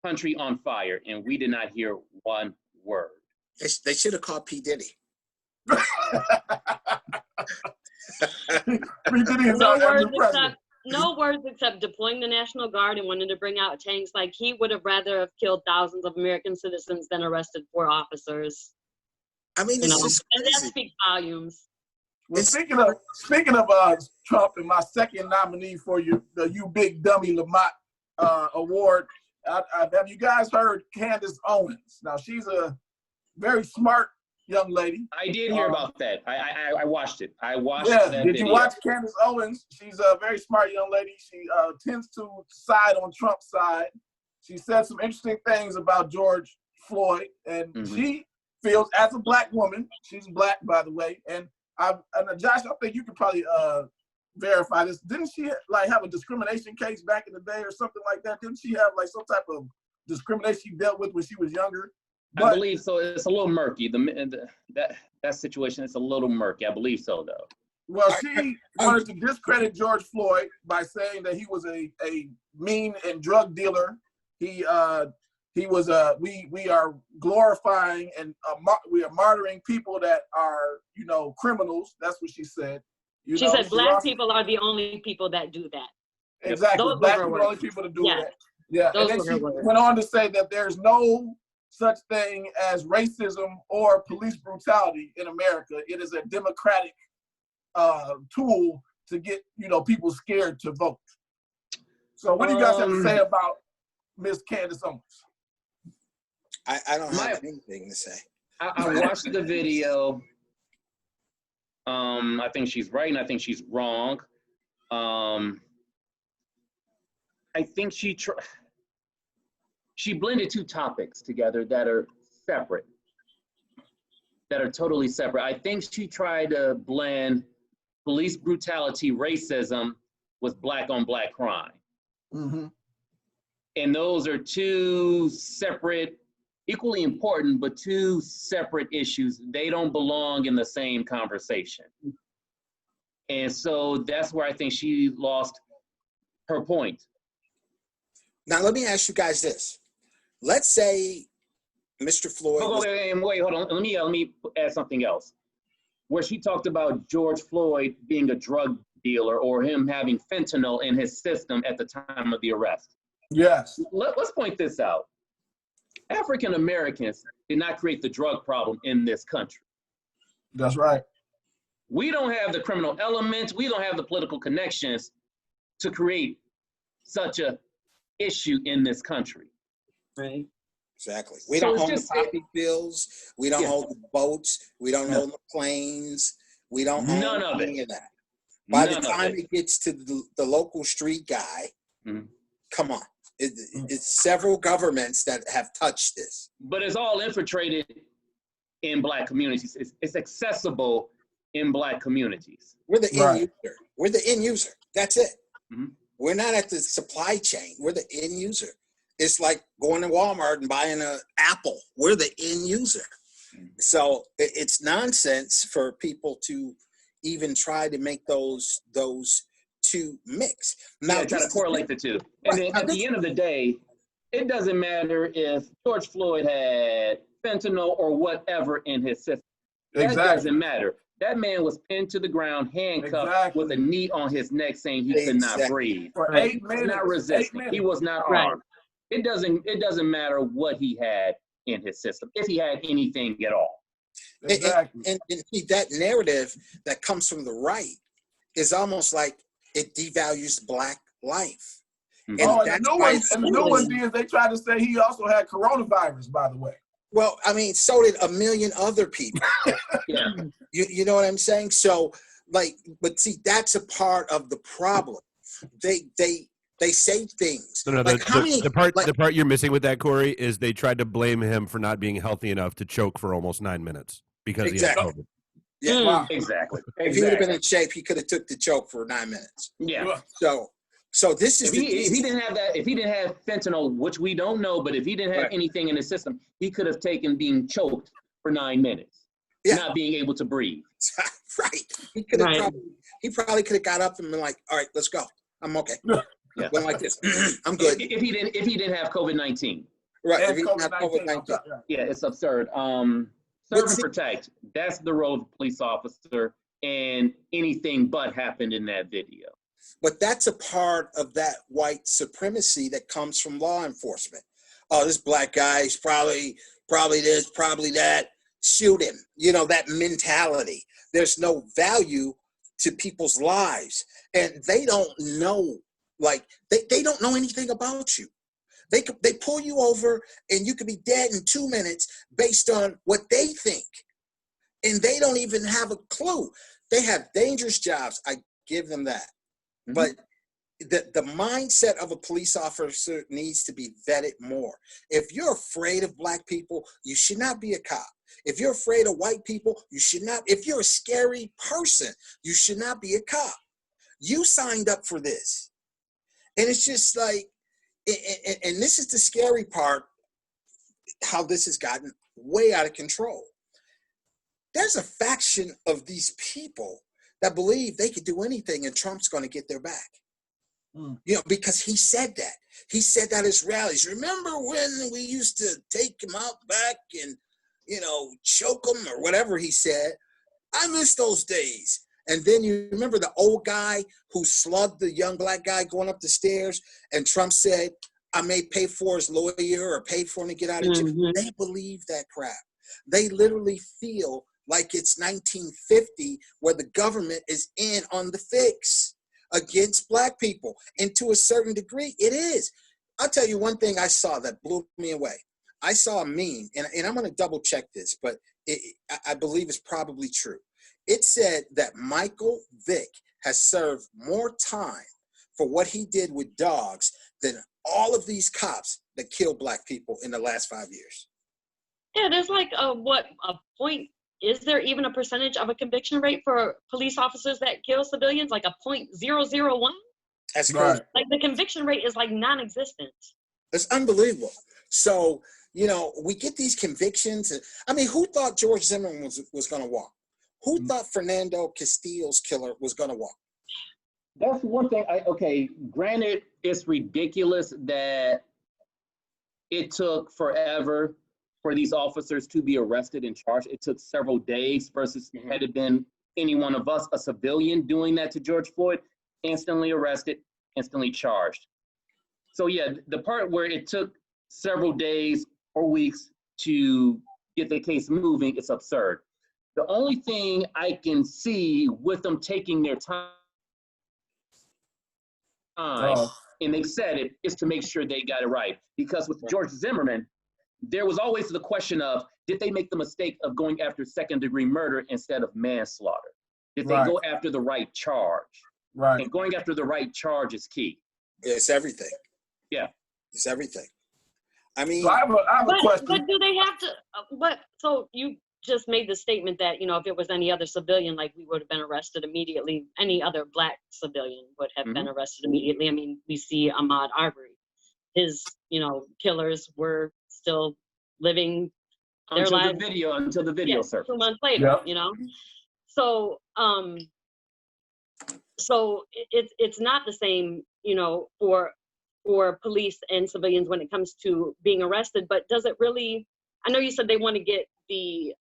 country on fire, and we did not hear one word. They should have called P. Diddy. No words except deploying the National Guard and wanting to bring out tanks. Like, he would have rather have killed thousands of American citizens than arrested 4 officers. I mean, it's just crazy. And that speaks volumes. Well, speaking of Trump and my second nominee for the You Big Dummy Lamont award, have you guys heard Candace Owens? Now, she's a very smart young lady. I did hear about that. I watched it. I watched that video. Did you watch Candace Owens? She's a very smart young lady. She tends to side on Trump's side. She said some interesting things about George Floyd, and she feels, as a black woman, she's black, by the way, and Josh, I think you could probably verify this. Didn't she have a discrimination case back in the day or something like that? Didn't she have some type of discrimination she dealt with when she was younger? I believe so. It's a little murky. That situation is a little murky. I believe so, though. Well, she wanted to discredit George Floyd by saying that he was a mean and drug dealer. He was we are glorifying and we are martyring people that are criminals. That's what she said. She said black people are the only people that do that. Exactly, black people are the only people to do that. Yeah, and then she went on to say that there's no such thing as racism or police brutality in America. It is a democratic tool to get people scared to vote. So what do you guys have to say about Miss Candace Owens? I don't have anything to say. I watched the video. I think she's right and I think she's wrong. I think she blended 2 topics together that are separate, that are totally separate. I think she tried to blend police brutality, racism with black on black crime. Mm-hmm. And those are two separate, equally important, but two separate issues. They don't belong in the same conversation. And so that's where I think she lost her point. Now, let me ask you guys this. Let's say Mr. Floyd. Wait, hold on. Let me add something else. Where she talked about George Floyd being a drug dealer or him having fentanyl in his system at the time of the arrest. Yes. Let's point this out. African Americans did not create the drug problem in this country. That's right. We don't have the criminal elements. We don't have the political connections to create such a issue in this country. Right. Exactly. We don't own the poppy fields. We don't own the boats. We don't own the planes. We don't own any of that. By the time it gets to the local street guy, come on. It's several governments that have touched this. But it's all infiltrated in Black communities. It's accessible in Black communities. We're the end user. We're the end user. That's it. Mm-hmm. We're not at the supply chain. We're the end user. It's like going to Walmart and buying an apple. We're the end user. So it's nonsense for people to even try to make those two mix. Now, try to correlate the two. And then at the end of the day, it doesn't matter if George Floyd had fentanyl or whatever in his system. That doesn't matter. That man was pinned to the ground, handcuffed with a knee on his neck saying he could not breathe. For 8 minutes. He was not resisting. He was not armed. It doesn't matter what he had in his system, if he had anything at all. Exactly. And see, that narrative that comes from the right is almost like it devalues Black life. And the new one is they try to say he also had coronavirus, by the way. Well, I mean, so did a million other people. Yeah. You know what I'm saying? So, but see, that's a part of the problem. They say things. No, the part you're missing with that, Corey, is they tried to blame him for not being healthy enough to choke for almost 9 minutes because he had COVID. Yeah, wow. Exactly. If he would have been in shape, he could have took the choke for 9 minutes. Yeah. So this is if he didn't have that, if he didn't have fentanyl, which we don't know, but if he didn't have anything in his system, he could have taken being choked for 9 minutes, not being able to breathe. Right. He could have probably could have got up and been like, "All right, let's go. I'm okay." Yeah. Went like this. I'm good. If he didn't have COVID-19. Right. If he didn't have COVID-19. Yeah, it's absurd. Serve and protect. That's the role of a police officer, and anything but happened in that video. But that's a part of that white supremacy that comes from law enforcement. Oh, this Black guy is probably this, probably that. Shoot him. You know, that mentality. There's no value to people's lives. And they don't know, they don't know anything about you. They pull you over and you could be dead in 2 minutes based on what they think. And they don't even have a clue. They have dangerous jobs. I give them that. Mm-hmm. But the mindset of a police officer needs to be vetted more. If you're afraid of Black people, you should not be a cop. If you're afraid of white people, you should not. If you're a scary person, you should not be a cop. You signed up for this. And it's just like, and this is the scary part, how this has gotten way out of control. There's a faction of these people that believe they could do anything and Trump's going to get their back. You know, because he said that. He said that at his rallies. Remember when we used to take him out back and, you know, choke him or whatever he said? I miss those days. And then you remember the old guy who slugged the young Black guy going up the stairs, and Trump said, I may pay for his lawyer or pay for him to get out of jail. Mm-hmm. They believe that crap. They literally feel like it's 1950 where the government is in on the fix against Black people. And to a certain degree, it is. I'll tell you one thing I saw that blew me away. I saw a meme, and I'm going to double check this, but I believe it's probably true. It said that Michael Vick has served more time for what he did with dogs than all of these cops that killed Black people in the last 5 years. Yeah, there's like a point. Is there even a percentage of a conviction rate for police officers that kill civilians? Like a 0.001? That's crazy. Like the conviction rate is like non-existent. It's unbelievable. So, you know, we get these convictions. And, I mean, who thought George Zimmerman was going to walk? Who thought Fernando Castillo's killer was going to walk? That's one thing. Okay, granted, it's ridiculous that it took forever for these officers to be arrested and charged. It took several days versus had it been any one of us, a civilian, doing that to George Floyd, instantly arrested, instantly charged. So yeah, the part where it took several days or weeks to get the case moving, it's absurd. The only thing I can see with them taking their time, and they said it, is to make sure they got it right. Because with George Zimmerman, there was always the question of, did they make the mistake of going after second-degree murder instead of manslaughter? Did they go after the right charge? Right. And going after the right charge is key. It's everything. Yeah. It's everything. I mean, So I have a question. But do they have to, so you just made the statement that, you know, if it was any other civilian, like we would have been arrested immediately. Any other black civilian would have been arrested immediately. I mean, we see Ahmaud Arbery. His, you know, killers were still living their lives until the video surfaced. 2 months later, you know? So, it's not the same, you know, for police and civilians when it comes to being arrested, but does it really, I know you said they want to get the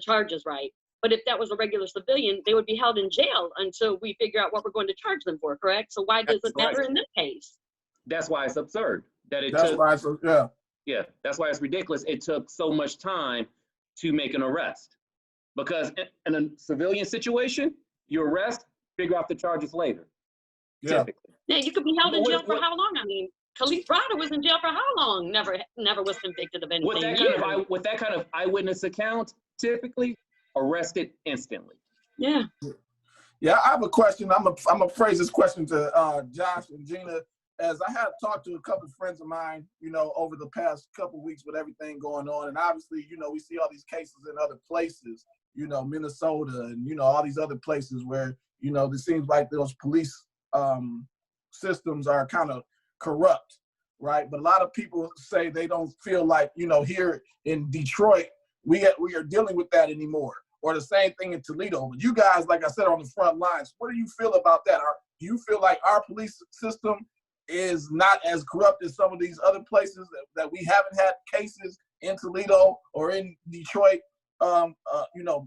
charges right, but if that was a regular civilian, they would be held in jail until we figure out what we're going to charge them for, correct? So why does it matter in this case? That's why it's absurd. That's why it's ridiculous. It took so much time to make an arrest. Because in a civilian situation, you arrest, figure out the charges later. Yeah. Typically. Yeah, you could be held in jail for how long? I mean, Khalif Browder was in jail for how long? Never was convicted of anything. With that kind of eyewitness account, typically arrested instantly. Yeah. Yeah, I have a question. I'm gonna phrase this question to Josh and Gina. As I have talked to a couple of friends of mine, you know, over the past couple of weeks with everything going on, and obviously, you know, we see all these cases in other places, you know, Minnesota and, you know, all these other places where, you know, it seems like those police systems are kind of corrupt, right? But a lot of people say they don't feel like, you know, here in Detroit, we are dealing with that anymore. Or the same thing in Toledo. But you guys, like I said, on the front lines, what do you feel about that? Do you feel like our police system is not as corrupt as some of these other places that we haven't had cases in Toledo or in Detroit? You know,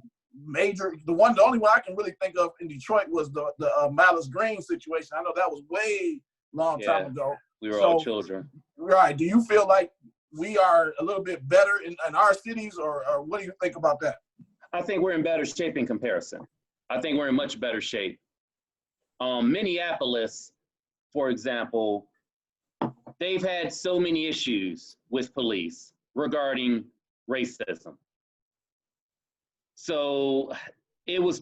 the only one I can really think of in Detroit was the Malice Green situation. I know that was way long time ago. We were all children. Right. Do you feel like we are a little bit better in our cities, or what do you think about that? I think we're in better shape in comparison. I think we're in much better shape. Minneapolis, for example, they've had so many issues with police regarding racism. So it was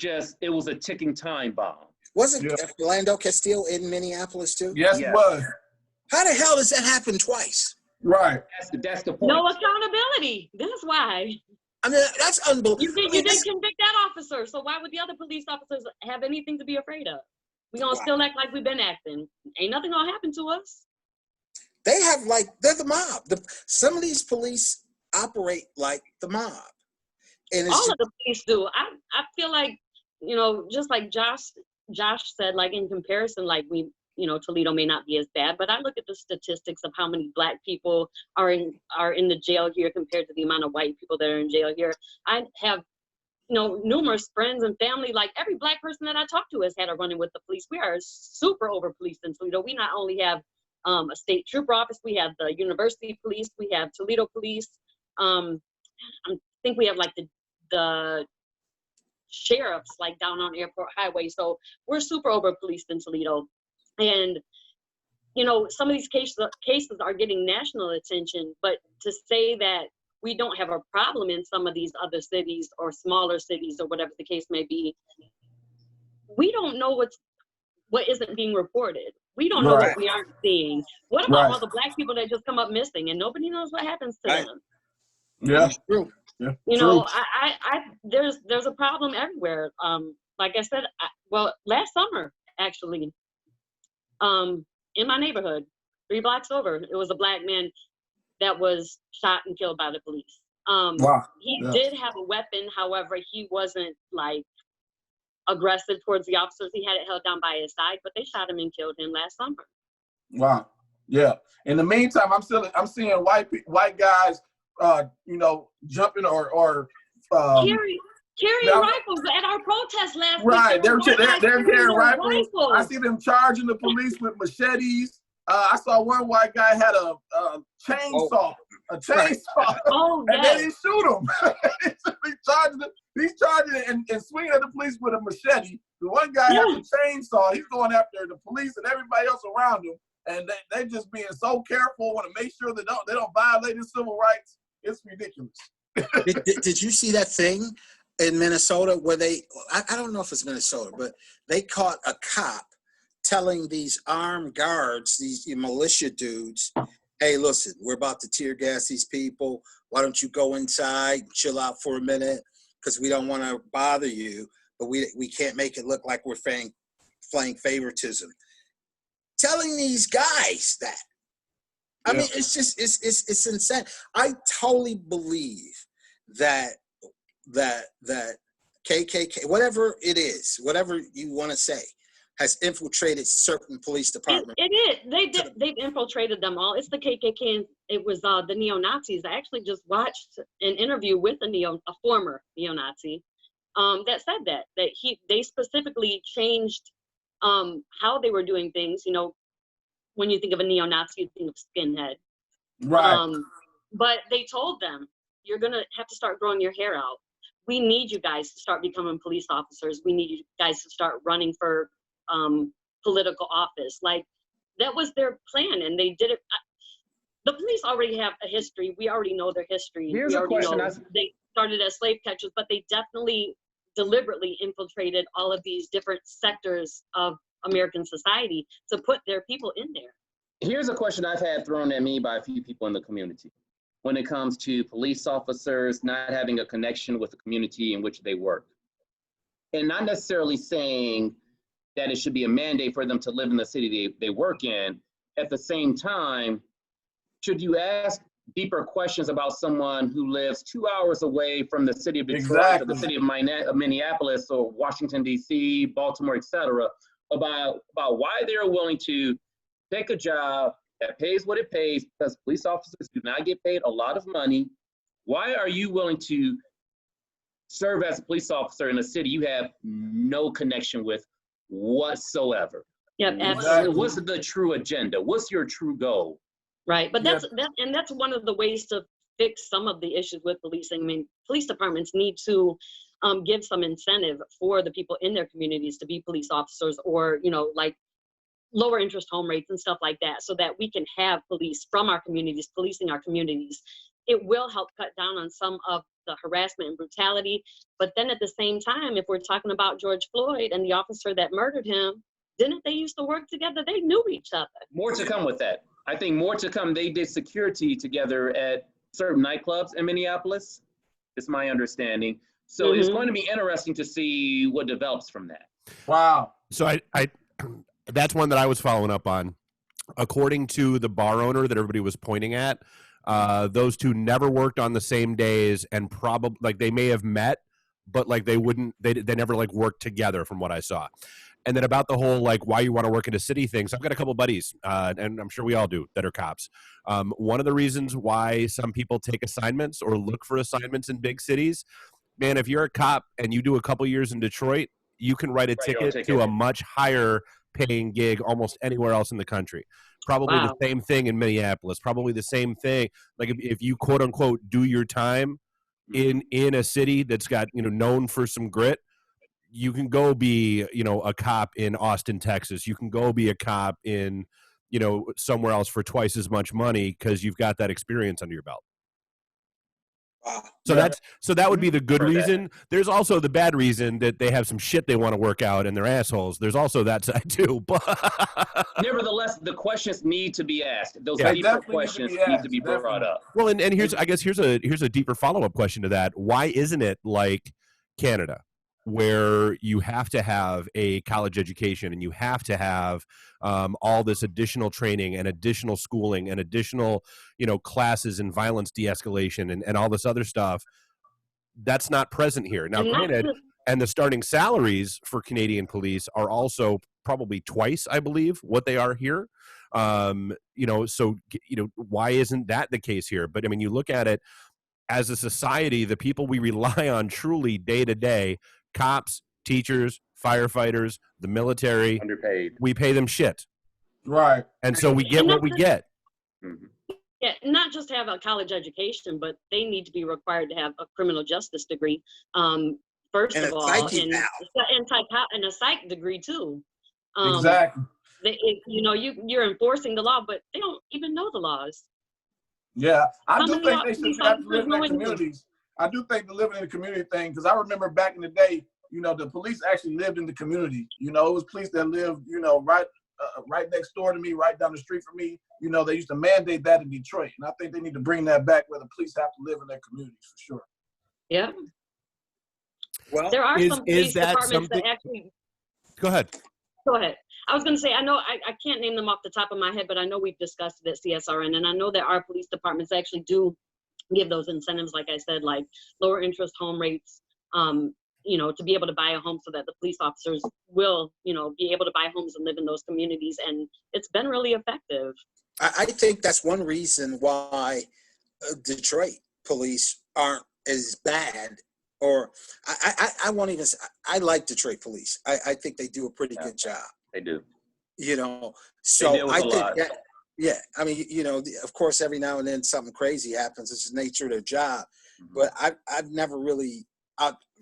a ticking time bomb. Wasn't Fernando Castillo in Minneapolis too? Yes, it was. How the hell does that happen twice? Right. That's the point. No accountability. That's why. I mean, that's unbelievable. You didn't convict that officer, so why would the other police officers have anything to be afraid of? We're going to still act like we've been acting. Ain't nothing going to happen to us. They have, like, they're the mob. Some of these police operate like the mob. And All of the police do. I feel like, you know, just like Josh said, like in comparison, like Toledo may not be as bad, but I look at the statistics of how many black people are in the jail here compared to the amount of white people that are in jail here. I have, you know, numerous friends and family, like every black person that I talk to has had a run-in with the police. We are super over-policed in Toledo. We not only have a state trooper office, we have the university police, we have Toledo police. I think we have like the sheriffs like down on Airport Highway. So we're super over-policed in Toledo. And, you know, some of these cases are getting national attention, but to say that we don't have a problem in some of these other cities or smaller cities or whatever the case may be, we don't know what isn't being reported. We don't know what we aren't seeing. What about all the black people that just come up missing and nobody knows what happens to them? Yeah, true. Yeah, you know, there's a problem everywhere. Like I said, last summer actually, in my neighborhood, 3 blocks over. It was a black man that was shot and killed by the police. Wow. He did have a weapon. However, he wasn't like aggressive towards the officers. He had it held down by his side, but they shot him and killed him last summer. Wow. Yeah. In the meantime, I'm seeing white guys, jumping or carrying rifles at our protest last week. Right. They're carrying rifles. I see them charging the police with machetes. I saw one white guy had a chainsaw. A chainsaw. Oh, and they didn't shoot him. He's charging it and swinging at the police with a machete. The one guy has a chainsaw. He's going after the police and everybody else around him. And they just being so careful, want to make sure they don't violate his civil rights. It's ridiculous. Did you see that thing in Minnesota where I don't know if it's Minnesota, but they caught a cop telling these armed guards, these militia dudes, hey, listen, we're about to tear gas these people. Why don't you go inside and chill out for a minute? Because we don't want to bother you, but we can't make it look like we're playing favoritism. Telling these guys that. I mean, it's just, it's insane. I totally believe that KKK, whatever it is, whatever you want to say, has infiltrated certain police departments. It is. They've infiltrated them all. It's the KKK, and it was the neo-Nazis. I actually just watched an interview with a former neo-Nazi that said that they specifically changed how they were doing things. You know, when you think of a neo-Nazi, you think of skinhead. Right. But they told them, you're going to have to start growing your hair out. We need you guys to start becoming police officers. We need you guys to start running for political office. Like, that was their plan, and they did it. The police already have a history. We already know their history. Here's a question. They started as slave catchers, but they definitely deliberately infiltrated all of these different sectors of American society to put their people in there. Here's a question I've had thrown at me by a few people in the community when it comes to police officers not having a connection with the community in which they work. And not necessarily saying that it should be a mandate for them to live in the city they work in. At the same time, should you ask deeper questions about someone who lives 2 hours away from the city of Detroit or the city of Minneapolis or Washington, D.C., Baltimore, et cetera, about why they're willing to take a job that pays what it pays, because police officers do not get paid a lot of money. Why are you willing to serve as a police officer in a city you have no connection with whatsoever? Yeah, absolutely. What's the true agenda? What's your true goal? Right, but that's one of the ways to fix some of the issues with policing. I mean, police departments need to give some incentive for the people in their communities to be police officers, or, you know, like lower interest home rates and stuff like that, so that we can have police from our communities policing our communities. It will help cut down on some of the harassment and brutality. But then at the same time, if we're talking about George Floyd and the officer that murdered him, didn't they used to work together? They knew each other. More to come with that. I think more to come. They did security together at certain nightclubs in Minneapolis. It's my understanding. So it's going to be interesting to see what develops from that. Wow. So I that's one that I was following up on. According to the bar owner that everybody was pointing at, those two never worked on the same days, and probably, like, they may have met, but like they never like worked together from what I saw. And then about the whole, like, why you want to work in a city thing. So I've got a couple buddies, and I'm sure we all do, that are cops. One of the reasons why some people take assignments or look for assignments in big cities, man, if you're a cop and you do a couple years in Detroit, you can write a ticket to a much higher paying gig almost anywhere else in the country. Probably the same thing in Minneapolis. Probably the same thing. Like if you quote unquote do your time in a city that's got, you know, known for some grit, you can go be, you know, a cop in Austin, Texas. You can go be a cop in, you know, somewhere else for twice as much money because you've got that experience under your belt. Wow. So that would be the good reason. There's also the bad reason that they have some shit they want to work out and they're assholes. There's also that side too. But nevertheless, the questions need to be asked. Those deeper questions need to be brought up. Well, and here's a deeper follow-up question to that. Why isn't it like Canada? where you have to have a college education and you have to have all this additional training and additional schooling and additional, classes in violence de-escalation and all this other stuff, that's not present here. Now, granted, and the starting salaries for Canadian police are also probably twice, I believe, what they are here. So why isn't that the case here? But I mean, you look at it as a society, the people we rely on truly day to day, cops, teachers, firefighters, the military, underpaid. We pay them shit. Right. And so we get what we get. Mm-hmm. Yeah, not just have a college education, but they need to be required to have a criminal justice degree. First And of a all, psyche and a psych degree too. Exactly. You're enforcing the law, but they don't even know the laws. Yeah, I do think they police should have to live officers in know their communities. I do think the living in the community thing, because I remember back in the day, the police actually lived in the community. It was police that lived, right next door to me, right down the street from me. They used to mandate that in Detroit, and I think they need to bring that back where the police have to live in their communities for sure. Yeah. Well, There are some police departments that actually. Go ahead. Go ahead. I was going to say, I know I can't name them off the top of my head, but I know we've discussed it at CSRN, and I know that our police departments actually do give those incentives, like I said, like lower interest home rates, to be able to buy a home so that the police officers will, be able to buy homes and live in those communities. And it's been really effective. I think that's one reason why Detroit police aren't as bad. Or I won't even say, I like Detroit police. I think they do a pretty good job. They do. So I think that, yeah, I mean, of course, every now and then something crazy happens. It's the nature of their job. Mm-hmm. But I've never really,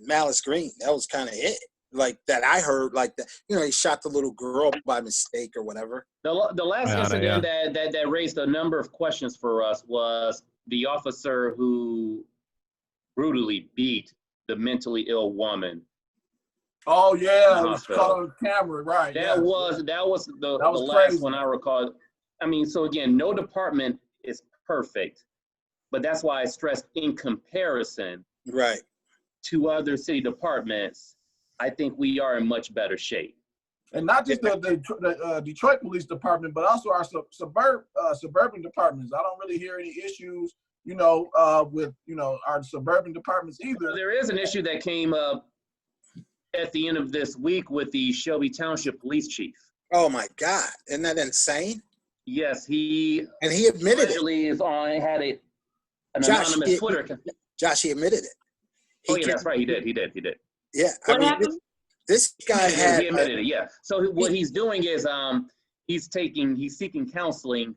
Malice Green, that was kind of it. Like that I heard, like that, he shot the little girl by mistake or whatever. The last incident that raised a number of questions for us was the officer who brutally beat the mentally ill woman. Oh yeah, it was caught on camera, right? That was the last one I recall. I mean, so again, no department is perfect, but that's why I stressed in comparison, right, to other city departments, I think we are in much better shape. And not just the Detroit Police Department, but also our suburban departments. I don't really hear any issues, with our suburban departments either. There is an issue that came up at the end of this week with the Shelby Township Police Chief. Oh my God, isn't that insane? Yes, he admitted it. Had an anonymous Twitter account. Josh, he admitted it. That's right. He did. Yeah. What happened? This guy he admitted it. Yeah. So what he's doing is he's seeking counseling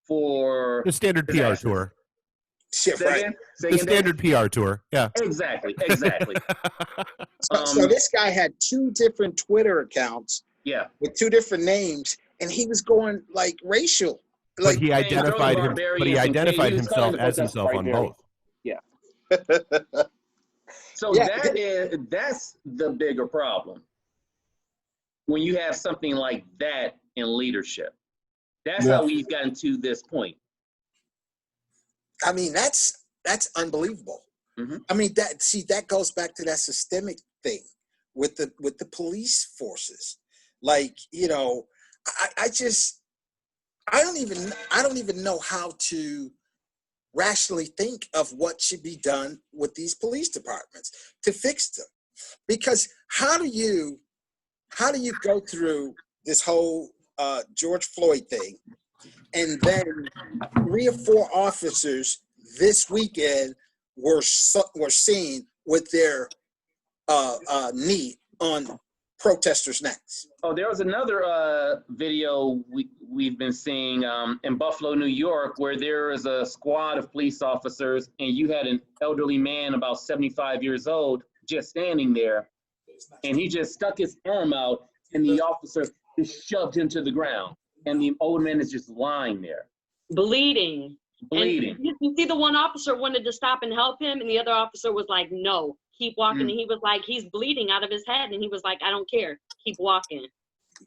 for the standard PR tour. Shit, right. The standard PR tour. Yeah. Exactly. So this guy had 2 different Twitter accounts. Yeah. With 2 different names, and he was going like racial. Like he identified himself as himself on both. Yeah. So that's the bigger problem. When you have something like that in leadership, that's how we've gotten to this point. I mean, that's unbelievable. Mm-hmm. I mean, that goes back to that systemic thing with the police forces. Like, I don't even know how to rationally think of what should be done with these police departments to fix them. Because how do you go through this whole George Floyd thing, and then 3 or 4 officers this weekend were seen with their knee on protesters' necks? Oh, there was another video we've been seeing in Buffalo, New York, where there is a squad of police officers, and you had an elderly man about 75 years old just standing there, and he just stuck his arm out, and the officer just shoved him to the ground, and the old man is just lying there. Bleeding. And you see the one officer wanted to stop and help him, and the other officer was like, no, keep walking. And he was like, he's bleeding out of his head, and he was like, I don't care, keep walking.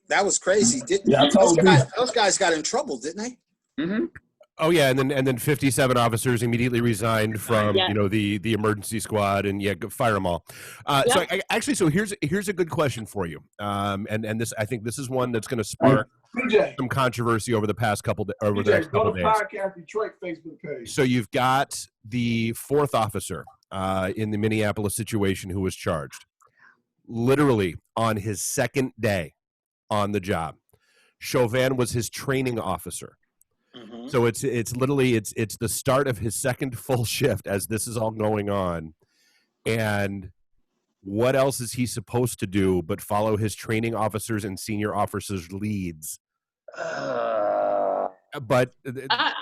That was crazy. Those guys got in trouble, didn't they? Mm-hmm. Oh yeah, and then 57 officers immediately resigned from the emergency squad, and fire them all. So actually, here's a good question for you. And this, I think this is one that's going to spark some controversy over the past couple the next couple days. PodcastDetroit Facebook page. So you've got the fourth officer in the Minneapolis situation who was charged, literally on his second day on the job. Chauvin was his training officer. Mm-hmm. So it's literally it's the start of his second full shift as this is all going on. And what else is he supposed to do but follow his training officers and senior officers' leads? But and I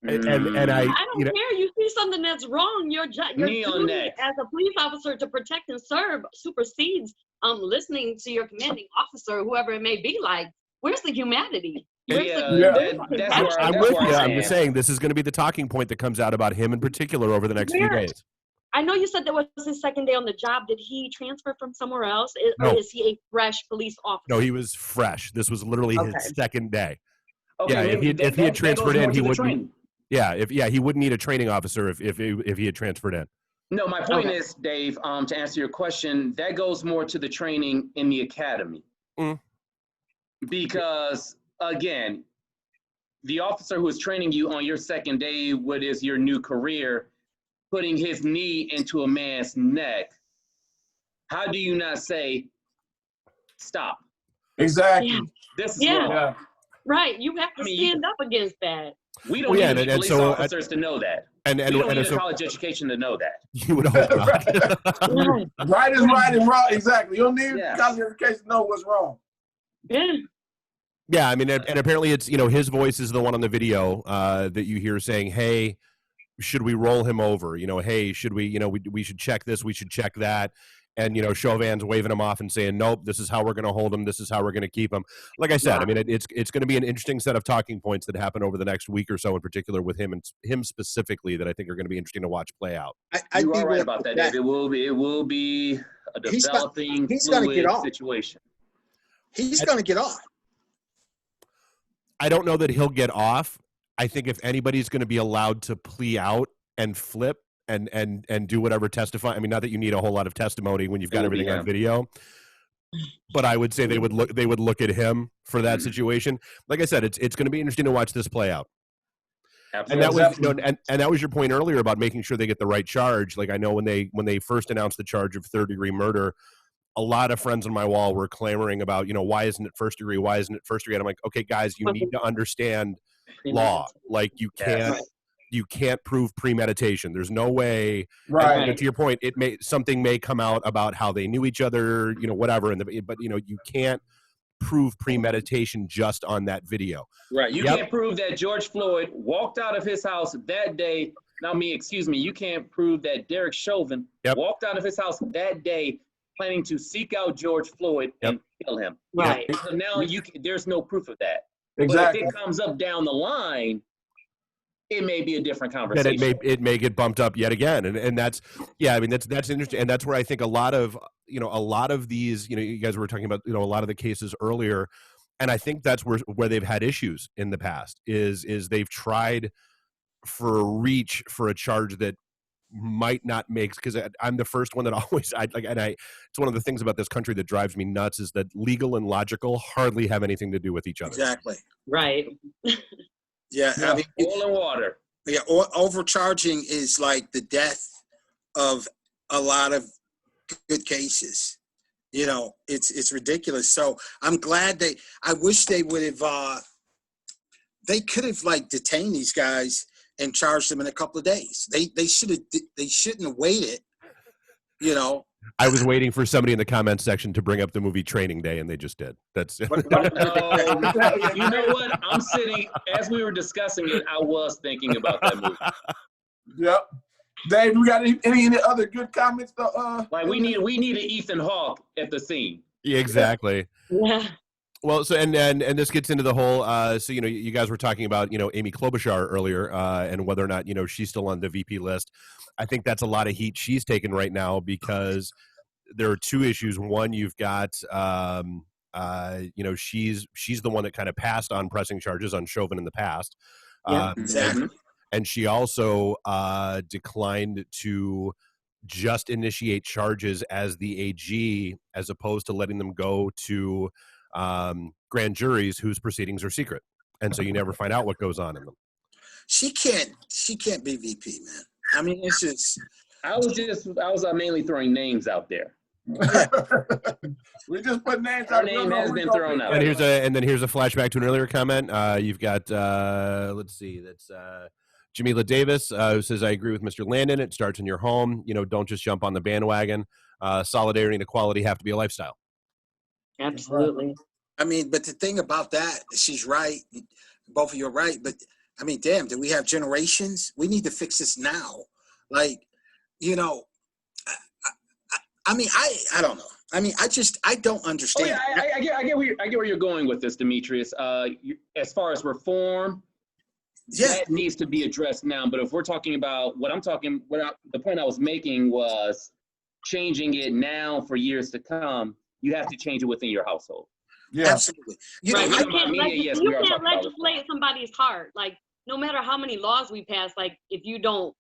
don't care. You see something that's wrong, your duty as a police officer to protect and serve supersedes listening to your commanding officer, whoever it may be. Like, where's the humanity? I'm with you. I'm just saying this is going to be the talking point that comes out about him in particular over the next few days. I know you said that was his second day on the job. Did he transfer from somewhere else, or is he a fresh police officer? No, he was fresh. This was literally his second day. Okay, if he had transferred in, he wouldn't. He wouldn't need a training officer if he had transferred in. No, my point is, Dave, to answer your question, that goes more to the training in the academy. Mm. Because, again, the officer who is training you on your second day, what is your new career, putting his knee into a man's neck, how do you not say, stop? Exactly. Yeah. This is wrong. Yeah. Right. You have to stand up against that. We don't need police officers to know that. We don't need a college education to know that. You would hope not. Right is right and wrong. Exactly. You don't need college education to know what's wrong. Yeah. Yeah, I mean, and apparently it's, his voice is the one on the video that you hear saying, hey, should we roll him over? Hey, should we, we should check this, we should check that. And, Chauvin's waving him off and saying, nope, this is how we're going to hold him. This is how we're going to keep him. Like I said, I mean, it's going to be an interesting set of talking points that happen over the next week or so in particular with him and him specifically that I think are going to be interesting to watch play out. You are right about that, Dave. It will be a developing fluid situation. He's going to get off. I don't know that he'll get off. I think if anybody's going to be allowed to plea out and flip and do whatever testify, I mean, not that you need a whole lot of testimony when you've got everything on video, but I would say they would look at him for that situation. Like I said, it's going to be interesting to watch this play out. Absolutely. And that was and that was your point earlier about making sure they get the right charge. Like I know when they first announced the charge of third-degree murder, a lot of friends on my wall were clamoring about, why isn't it first degree? Why isn't it first degree? And I'm like, okay, guys, you need to understand law. Like you can't prove premeditation. There's no way. Right. And to your point, something may come out about how they knew each other, whatever. But you can't prove premeditation just on that video. Right. You can't prove that George Floyd walked out of his house that day. You can't prove that Derek Chauvin walked out of his house that day planning to seek out George Floyd and kill him. Right. So now there's no proof of that. Exactly. But if it comes up down the line, it may be a different conversation. That it may get bumped up yet again, and that's that's interesting, and that's where I think a lot of these you guys were talking about a lot of the cases earlier, and I think that's where they've had issues in the past is they've tried for a reach for a charge that might not make, because I'm the first one that always it's one of the things about this country that drives me nuts is that legal and logical hardly have anything to do with each other. Exactly. Right. Yeah. I mean, oil and water. Yeah. Overcharging is like the death of a lot of good cases. It's ridiculous. So I'm glad I wish they would have, they could have detained these guys and charged them in a couple of days. They shouldn't have waited, I was waiting for somebody in the comments section to bring up the movie Training Day, and they just did. That's you know what? I'm sitting, as we were discussing it, I was thinking about that movie. Yep. Dave, we got any other good comments? We need an Ethan Hawke at the scene. Yeah, exactly. Yeah. Well, so and this gets into the whole. So you guys were talking about Amy Klobuchar earlier, and whether or not she's still on the VP list. I think that's a lot of heat she's taken right now because there are two issues. One, you've got she's the one that kind of passed on pressing charges on Chauvin in the past. Exactly. And she also declined to just initiate charges as the AG, as opposed to letting them go to grand juries whose proceedings are secret, and so you never find out what goes on in them. She can't be VP, man. I mean, it's just. I was mainly throwing names out there. We just put names Our out. name has been thrown out. And then here's a flashback to an earlier comment. You've got let's see, that's Jamila Davis, who says, I agree with Mr. Landon. It starts in your home. Don't just jump on the bandwagon. Solidarity and equality have to be a lifestyle. Absolutely. I mean, but the thing about that, she's right. Both of you are right. But I mean, damn, do we have generations? We need to fix this now. Like, I mean, I don't know. I mean, I don't understand. Oh, yeah, I get where you're going with this, Demetrius. As far as reform, that needs to be addressed now. But if we're talking about the point I was making was changing it now for years to come, you have to change it within your household. Yeah, absolutely. You can't legislate somebody's heart. Like, no matter how many laws we pass, like if you don't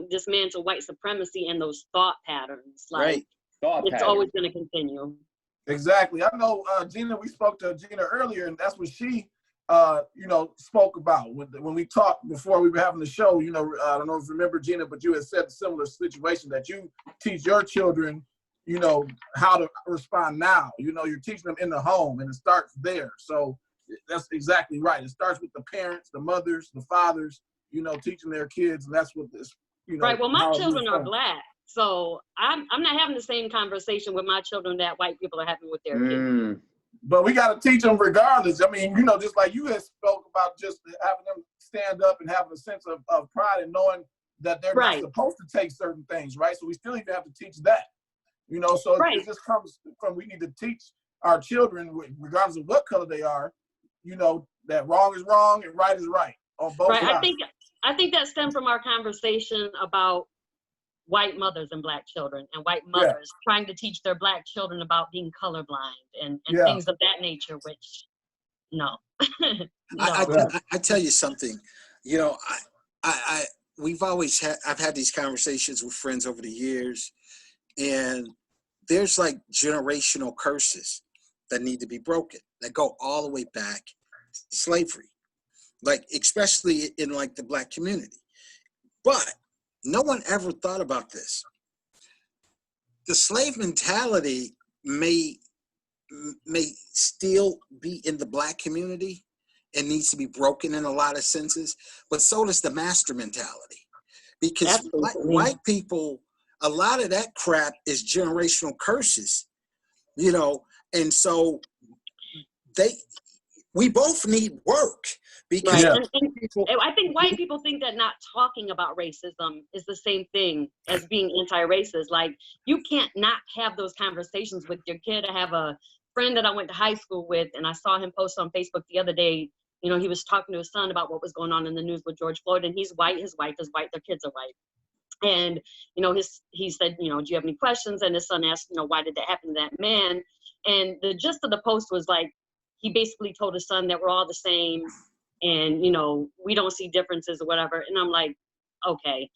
dismantle white supremacy and those thought patterns, like it's always going to continue. Exactly. I know, Gina, we spoke to Gina earlier, and that's what she, spoke about when we talked before we were having the show. I don't know if you remember, Gina, but you had said a similar situation that you teach your children, how to respond now. You're teaching them in the home, and it starts there. So that's exactly right. It starts with the parents, the mothers, the fathers, teaching their kids, and that's what this, Right. Well, my children are Black, so I'm not having the same conversation with my children that white people are having with their kids. But we got to teach them regardless. I mean, just like you had spoke about, just having them stand up and having a sense of pride and knowing that they're not supposed to take certain things, right? So we still even have to teach that, so it just comes from, we need to teach our children, regardless of what color they are, that wrong is wrong and right is right on both sides. I think that stemmed from our conversation about white mothers and Black children, and white mothers trying to teach their Black children about being colorblind and things of that nature, which no. I tell you something, I've had these conversations with friends over the years, and there's like generational curses that need to be broken, that go all the way back to slavery, like especially in like the Black community. But no one ever thought about this. The slave mentality may still be in the Black community and needs to be broken in a lot of senses, but so does the master mentality. Because white people, a lot of that crap is generational curses, and so we both need work. Because I think white people think that not talking about racism is the same thing as being anti-racist. Like, you can't not have those conversations with your kid. I have a friend that I went to high school with, and I saw him post on Facebook the other day. He was talking to his son about what was going on in the news with George Floyd, and he's white, his wife is white, their kids are white. And, he said, do you have any questions? And his son asked, why did that happen to that man? And the gist of the post was like, he basically told his son that we're all the same, and, we don't see differences or whatever. And I'm like, okay.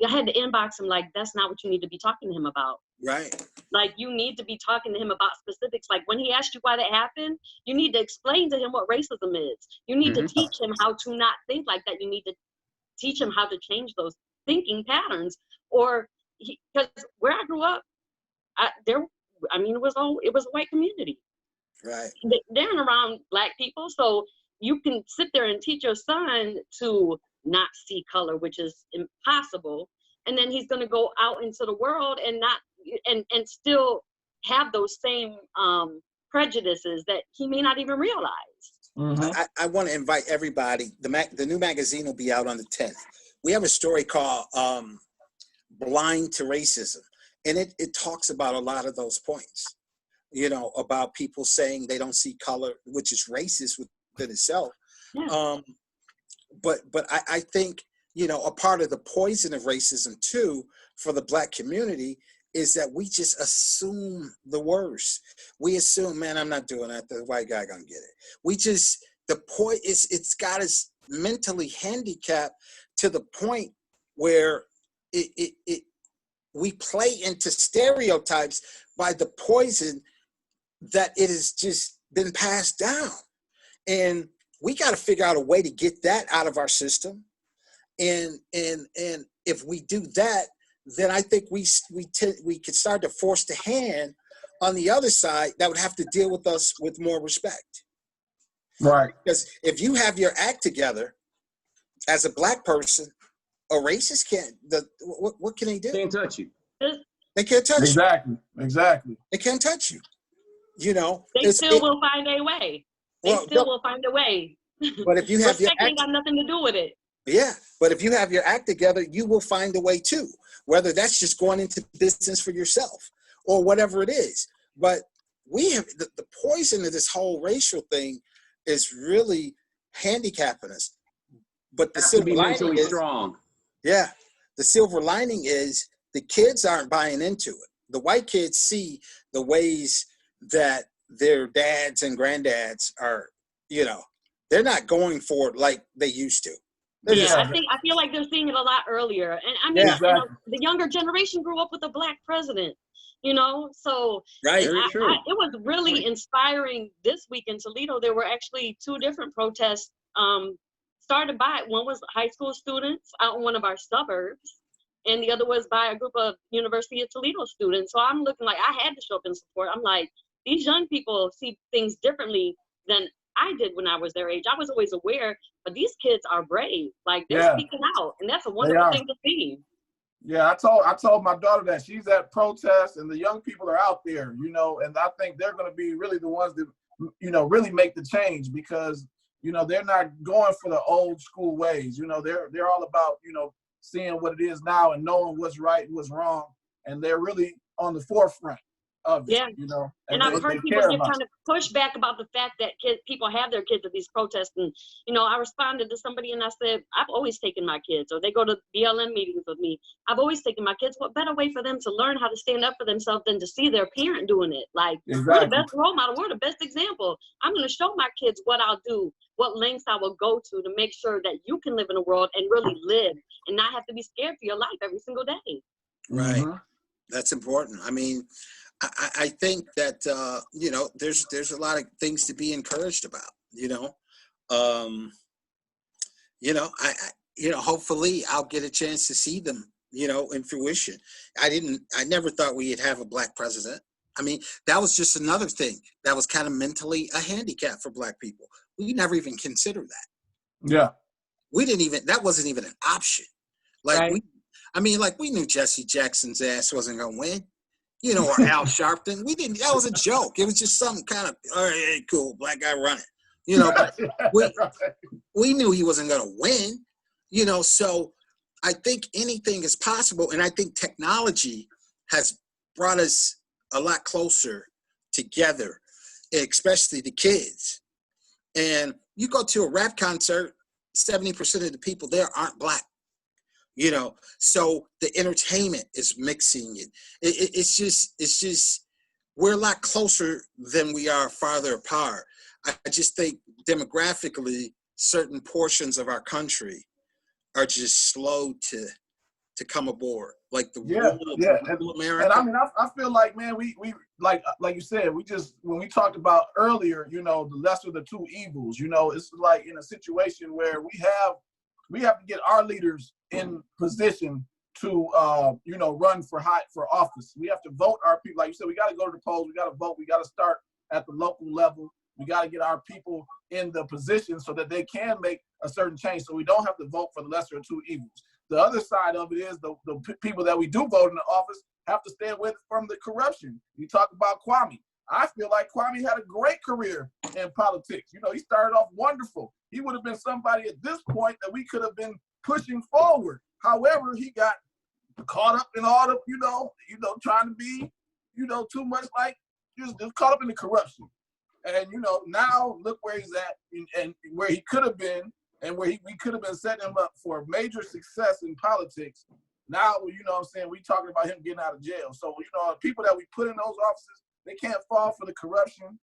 I had to inbox him like, that's not what you need to be talking to him about. Right. Like, you need to be talking to him about specifics. Like, when he asked you why that happened, you need to explain to him what racism is. You need to teach him how to not think like that. You need to teach him how to change those thinking patterns. Or, because where I grew up, it was a white community. Right. They're around Black people, so you can sit there and teach your son to not see color, which is impossible, and then he's going to go out into the world and not and still have those same prejudices that he may not even realize. I want to invite everybody. The new magazine will be out on the 10th. We have a story called "Blind to Racism," and it talks about a lot of those points. About people saying they don't see color, which is racist within itself. Yeah. But I think, a part of the poison of racism too for the Black community is that we just assume the worst. We assume, man, I'm not doing that. The white guy gonna get it. We just, the point is, it's got us mentally handicapped to the point where we play into stereotypes by the poison that it has just been passed down. And we got to figure out a way to get that out of our system. And if we do that, then I think we could start to force the hand on the other side that would have to deal with us with more respect. Right. Because if you have your act together as a black person, a racist can't. What can they do? Can't touch you. They can't touch you. Exactly. They can't touch you. You know. They still will find a way. They still will find a way. But if you have your respect ain't got nothing to do with it. Yeah, but if you have your act together, you will find a way too. Whether that's just going into business for yourself or whatever it is. But we have the poison of this whole racial thing is really handicapping us. But the silver lining is strong. Yeah, the silver lining is the kids aren't buying into it. The white kids see the ways that their dads and granddads are, you know, they're not going for it like they used to. I feel like they're seeing it a lot earlier. And I mean, exactly. The younger generation grew up with a black president, you know, so right. it was really inspiring this week in Toledo. There were actually 2 different protests started by, one was high school students out in one of our suburbs, and the other was by a group of University of Toledo students. So I'm looking like I had to show up in support. I'm like, these young people see things differently than I did when I was their age. I was always aware, but these kids are brave. Like they're speaking out, and that's a wonderful thing to see. Yeah, I told my daughter that she's at protests, and the young people are out there, you know, and I think they're going to be really the ones that, you know, really make the change because, you know, they're not going for the old school ways. You know, they're all about, you know, seeing what it is now and knowing what's right and what's wrong, and they're really on the forefront of it, you know. And I've heard people give kind of pushback about the fact that people have their kids at these protests. And, you know, I responded to somebody and I said, I've always taken my kids, or they go to BLM meetings with me. I've always taken my kids. What better way for them to learn how to stand up for themselves than to see their parent doing it? Like, we're the best role model. We're the best example. I'm going to show my kids what I'll do, what lengths I will go to make sure that you can live in a world and really live and not have to be scared for your life every single day. Right. Mm-hmm. That's important. I mean, I think that, you know, there's a lot of things to be encouraged about, you know. You know, hopefully I'll get a chance to see them, you know, in fruition. I never thought we'd have a black president. I mean, that was just another thing that was kind of mentally a handicap for black people. We never even considered that. Yeah. That wasn't even an option. Like, right. We knew Jesse Jackson's ass wasn't going to win. You know, or Al Sharpton. That was a joke. It was just something kind of, all right, cool, black guy running. You know, but we knew he wasn't going to win, you know, so I think anything is possible. And I think technology has brought us a lot closer together, especially the kids. And you go to a rap concert, 70% of the people there aren't black. You know, so the entertainment is mixing it. It's just, we're a lot closer than we are farther apart. I just think demographically, certain portions of our country are just slow to come aboard. Like the rural America. And I mean, I feel like, man, we like you said, when we talked about earlier, you know, the lesser of the 2 evils, you know, it's like in a situation where we have to get our leaders in position to, you know, run for office. We have to vote our people. Like you said, we got to go to the polls. We got to vote. We got to start at the local level. We got to get our people in the position so that they can make a certain change. So we don't have to vote for the lesser of 2 evils. The other side of it is the people that we do vote in the office have to stay away from the corruption. You talk about Kwame. I feel like Kwame had a great career in politics. You know, he started off wonderful. He would have been somebody at this point that we could have been pushing forward. However, he got caught up in all the, you know, trying to be, you know, too much like just caught up in the corruption. And, you know, now look where he's at and where he could have been and where we could have been setting him up for major success in politics. Now, you know what I'm saying, we talking about him getting out of jail. So, you know, people that we put in those offices, they can't fall for the corruption.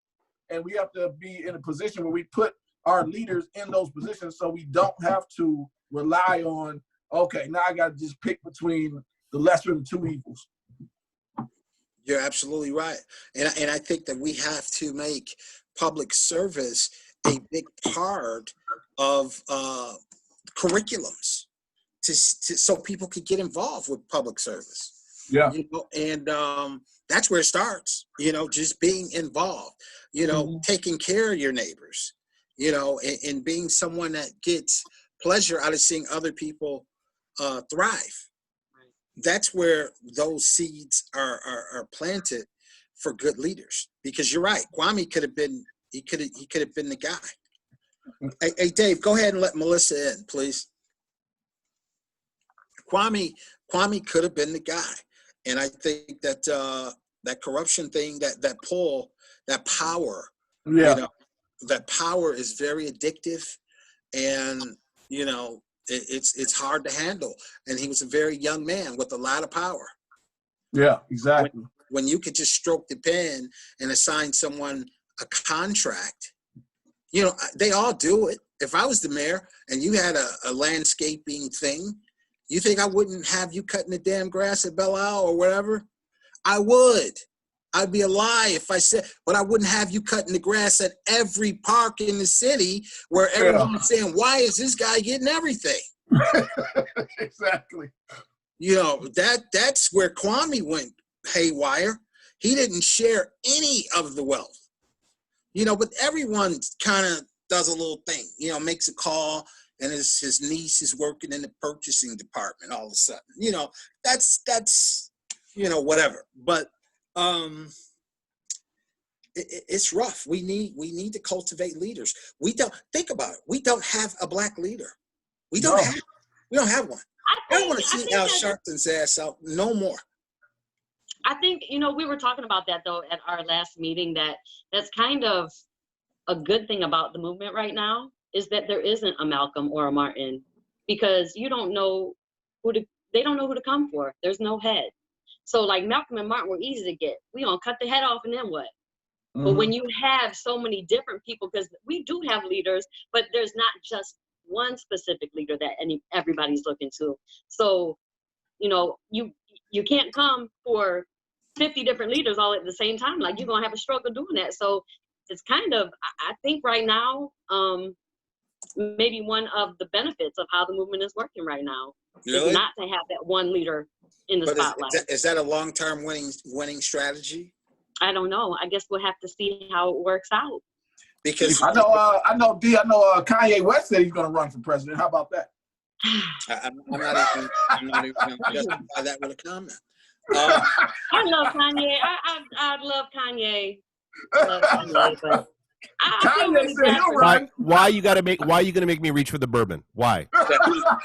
And we have to be in a position where we put our leaders in those positions so we don't have to rely on, okay, now I got to just pick between the lesser of the two evils. You're absolutely right. And I think that we have to make public service a big part of curriculums so people could get involved with public service. Yeah. And that's where it starts, just being involved, taking care of your neighbors, and being someone that gets pleasure out of seeing other people thrive. That's where those seeds are planted for good leaders. Because you're right, Kwame could have been the guy. Hey, Dave, go ahead and let Melissa in, please. Kwame could have been the guy, and I think that that corruption thing, that pull, that power, that power is very addictive, and it's hard to handle. And he was a very young man with a lot of power. Yeah, exactly. When you could just stroke the pen and assign someone a contract, they all do it. If I was the mayor and you had a landscaping thing, you think I wouldn't have you cutting the damn grass at Belle Isle or whatever? I would. I'd be a lie if I said, but I wouldn't have you cutting the grass at every park in the city where everyone's saying, why is this guy getting everything? Exactly. That's where Kwame went haywire. He didn't share any of the wealth. But everyone kind of does a little thing, makes a call, and his niece is working in the purchasing department all of a sudden. That's whatever. But it's rough. We need to cultivate leaders. We don't think about it. We don't have a black leader. We don't have one. I don't want to see Al Sharpton's ass out no more. I think, we were talking about that though at our last meeting, that's kind of a good thing about the movement right now is that there isn't a Malcolm or a Martin, because they don't know who to come for. There's no head. So like Malcolm and Martin were easy to get. We gonna cut the head off and then what? Mm-hmm. But when you have so many different people, because we do have leaders, but there's not just one specific leader that everybody's looking to. So, you can't come for 50 different leaders all at the same time. Like, you're gonna have a struggle doing that. So it's kind of, I think right now, maybe one of the benefits of how the movement is working right now is not to have that one leader in the spotlight. Is that a long-term winning strategy? I don't know. I guess we'll have to see how it works out. Because I know Kanye West said he's going to run for president. How about that? I'm not even going to justify that with a comment. I love Kanye. I love Kanye. But Kanye said he'll run. Why you going to make me reach for the bourbon? Why?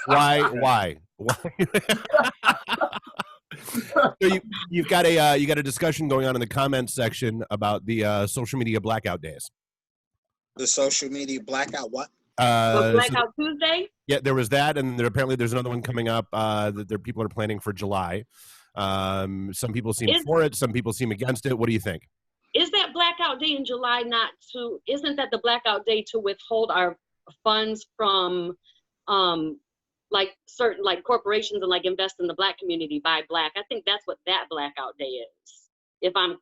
Why? So you've got a discussion going on in the comments section about the social media blackout days. The social media blackout what? Blackout Tuesday? Yeah, there was that, and apparently there's another one coming up that people are planning for July. Some people seem for it, some people seem against it. What do you think? Is that blackout day in July isn't that the blackout day to withhold our funds from certain corporations and invest in the Black community, buy Black? I think that's what that blackout day is, if I'm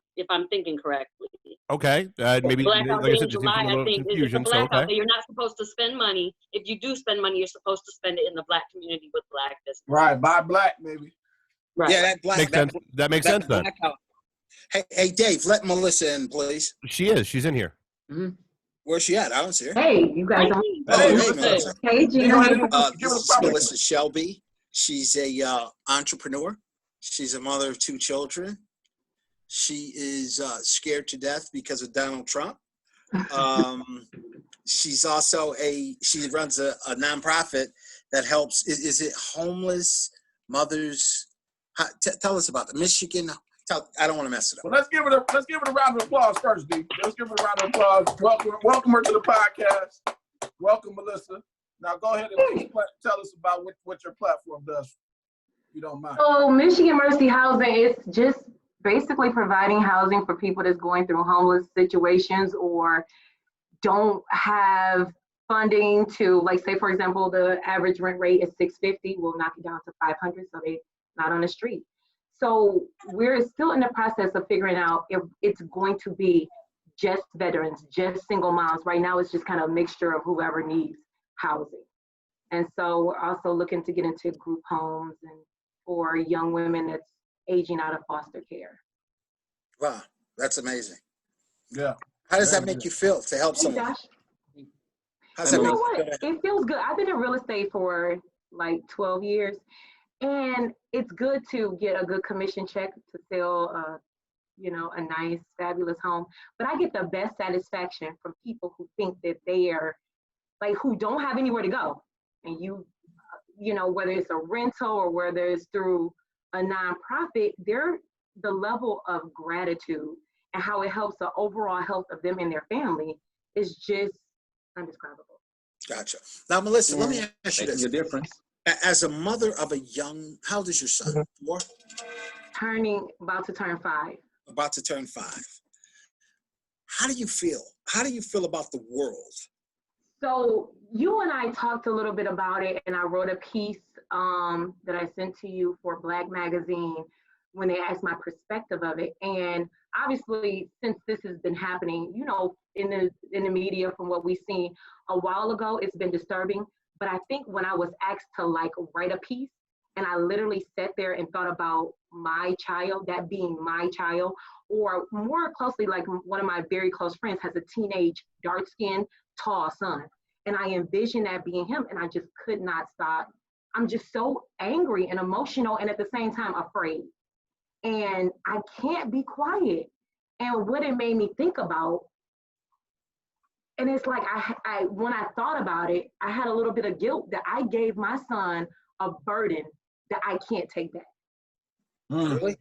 thinking correctly. Okay, maybe blackout day in July, I think, is a blackout day. You're not supposed to spend money. If you do spend money, you're supposed to spend it in the Black community with Black business. Right, buy Black, maybe. Right. Yeah, that makes sense then. Hey, Dave, let Melissa in, please. She's in here. Mm-hmm. Where's she at? I don't see her. Hey, you guys. Hey, Melissa. Hey, Gina. This is Melissa Shelby. She's a entrepreneur. She's a mother of 2 children. She is scared to death because of Donald Trump. She's also she runs a nonprofit that helps. Is it homeless mothers? Tell us about the Michigan. I don't want to mess it up. Well, let's give it a round of applause first, D. Let's give it a round of applause. Welcome her to the podcast. Welcome, Melissa. Now go ahead and tell us about what your platform does, if you don't mind. So Michigan Mercy Housing is just basically providing housing for people that's going through homeless situations or don't have funding to, like, say, for example, the average rent rate is $650, we'll knock it down to $500 so they're not on the street. So we're still in the process of figuring out if it's going to be just veterans, just single moms. Right now, it's just kind of a mixture of whoever needs housing. And so we're also looking to get into group homes and for young women that's aging out of foster care. Wow, that's amazing. Yeah. How does that make you feel to help Hey, someone? Josh. How's You that know make what? you feel? It feels good. I've been in real estate for like 12 years, and it's good to get a good commission check to sell, you know, a nice, fabulous home. But I get the best satisfaction from people who think that they are, like, who don't have anywhere to go. And you know, whether it's a rental or whether it's through a nonprofit, the level of gratitude and how it helps the overall health of them and their family is just indescribable. Gotcha. Now, Melissa, let me ask you Making this. a difference. As a mother of a young, how old is your son? 4? About to turn 5. About to turn 5. How do you feel? How do you feel about the world? So you and I talked a little bit about it, and I wrote a piece that I sent to you for Black Magazine when they asked my perspective of it. And obviously, since this has been happening, you know, in the media, from what we've seen a while ago, it's been disturbing. But I think when I was asked to, like, write a piece, and I literally sat there and thought about my child, that being my child, or more closely, like, one of my very close friends has a teenage, dark-skinned, tall son. And I envisioned that being him, and I just could not stop. I'm just so angry and emotional, and at the same time afraid. And I can't be quiet. And what it made me think about, and it's like I when I thought about it, I had a little bit of guilt that I gave my son a burden that I can't take back. Really?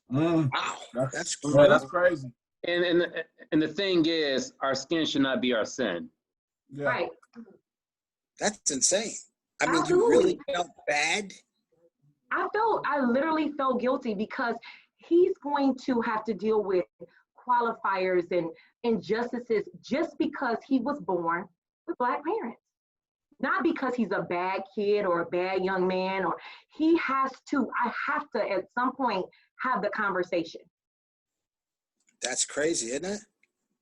Wow, that's crazy. And the thing is, our skin should not be our sin. Yeah. Right. That's insane. I mean, Absolutely. you really felt bad? I literally felt guilty because he's going to have to deal with qualifiers and injustices just because he was born with Black parents. Not because he's a bad kid or a bad young man, or I have to at some point have the conversation. That's crazy, isn't it?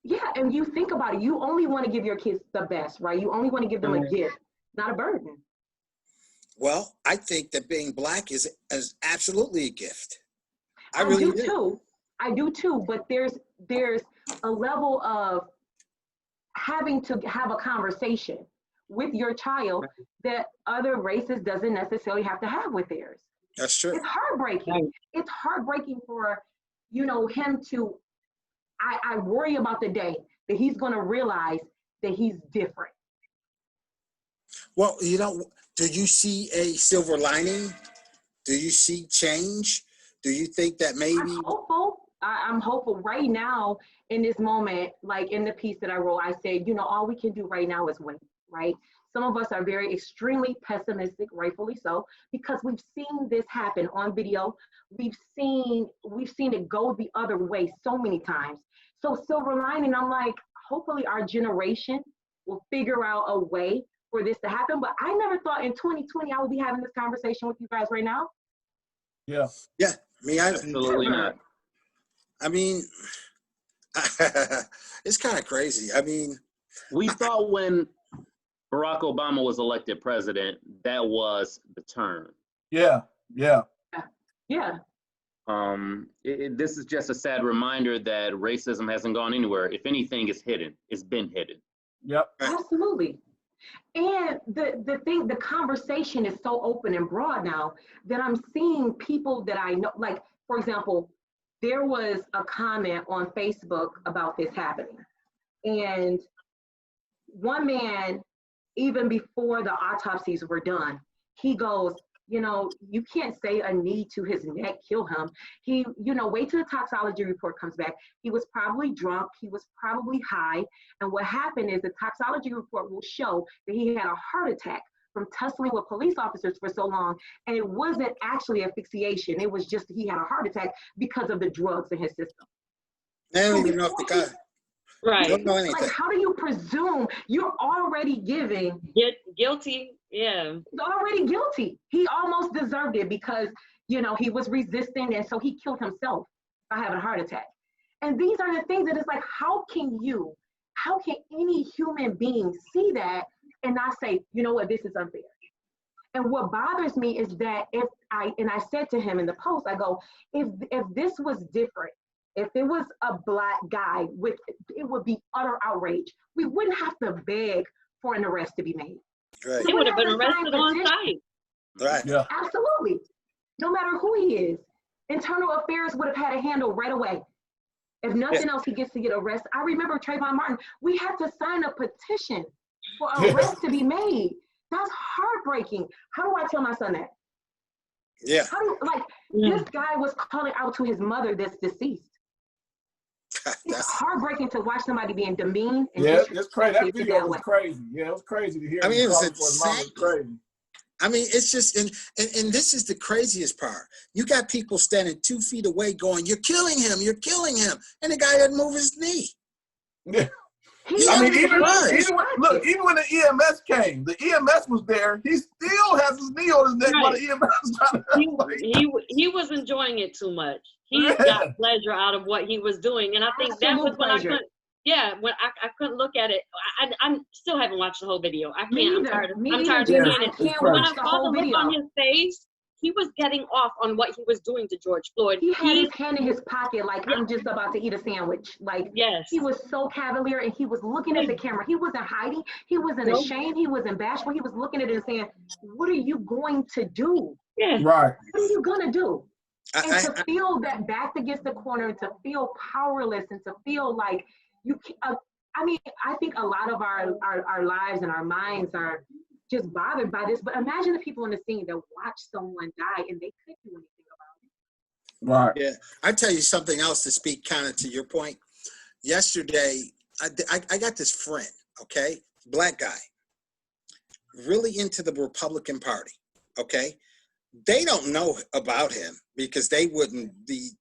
Yeah, and you think about it, you only want to give your kids the best, right? You only want to give them a gift, not a burden. Well, I think that being Black is absolutely a gift. I really do too. I do too, but there's a level of having to have a conversation with your child that other races doesn't necessarily have to have with theirs. That's true. It's heartbreaking. Right. It's heartbreaking for, you know, him to, I worry about the day that he's going to realize that he's different. Well, you know, do you see a silver lining? Do you see change? Do you think that maybe? I'm hopeful. I'm hopeful right now in this moment, like in the piece that I wrote, I said, you know, all we can do right now is wait, right? Some of us are very extremely pessimistic, rightfully so, because we've seen this happen on video. We've seen it go the other way so many times. So silver lining, I'm like, hopefully our generation will figure out a way for this to happen. But I never thought in 2020 I would be having this conversation with you guys right now. Yeah. Yeah, me either. Absolutely not. I mean, it's kind of crazy. I mean, we thought when Barack Obama was elected president, that was the turn. Yeah. This is just a sad reminder that racism hasn't gone anywhere. If anything, it's hidden. It's been hidden. Yep. Absolutely. And the conversation is so open and broad now that I'm seeing people that I know, like, for example, there was a comment on Facebook about this happening. And one man, even before the autopsies were done, he goes, you know, you can't say a knee to his neck kill him. He, you know, wait till the toxicology report comes back. He was probably drunk. He was probably high. And what happened is the toxicology report will show that he had a heart attack from tussling with police officers for so long. And it wasn't actually asphyxiation. It was just he had a heart attack because of the drugs in his system. I don't even know if the guy, Right. You don't know anything. Like, how do you presume? You're already giving. Guilty. Yeah. He's already guilty. He almost deserved it because, you know, he was resisting, and so he killed himself by having a heart attack. And these are the things that it's like, how can any human being see that and not say, you know what, this is unfair? And what bothers me is that I said to him in the post, I go, if this was different, if it was a black guy, it would be utter outrage. We wouldn't have to beg for an arrest to be made. Right. He would have been arrested on site. Right. Yeah. Absolutely. No matter who he is, Internal Affairs would have had a handle right away. If nothing else, he gets to get arrested. I remember Trayvon Martin, we had to sign a petition for arrest to be made. That's heartbreaking. How do I tell my son that? Yeah. This guy was calling out to his mother that's deceased. It's heartbreaking to watch somebody being demeaned. And it's crazy. That video was crazy. Yeah, it was crazy to hear. I mean, it was insane. Crazy. I mean, it's just, and this is the craziest part. You got people standing 2 feet away going, "You're killing him, you're killing him," and the guy doesn't move his knee. Yeah. Even when the EMS came, the EMS was there. He still has his knee on his neck while the EMS is trying to he was enjoying it too much. He got pleasure out of what he was doing, and I think that was when I couldn't. Yeah, when I couldn't look at it. I still haven't watched the whole video. I can't. I'm tired of seeing it. When I saw the look on his face, he was getting off on what he was doing to George Floyd. He had his hand in his pocket like, I'm just about to eat a sandwich. Like, he was so cavalier, and he was looking at the camera. He wasn't hiding. He wasn't ashamed. He wasn't bashful. He was looking at it and saying, what are you going to do? Right. What are you going to do? And to feel that backed against the corner, to feel powerless, and to feel like you can't, I think a lot of our lives and our minds are just bothered by this, but imagine the people in the scene that watch someone die and they couldn't do anything about it. Right. Yeah. I tell you something else to speak kind of to your point. Yesterday, I got this friend, okay, black guy, really into the Republican Party, okay? They don't know about him because they wouldn't be,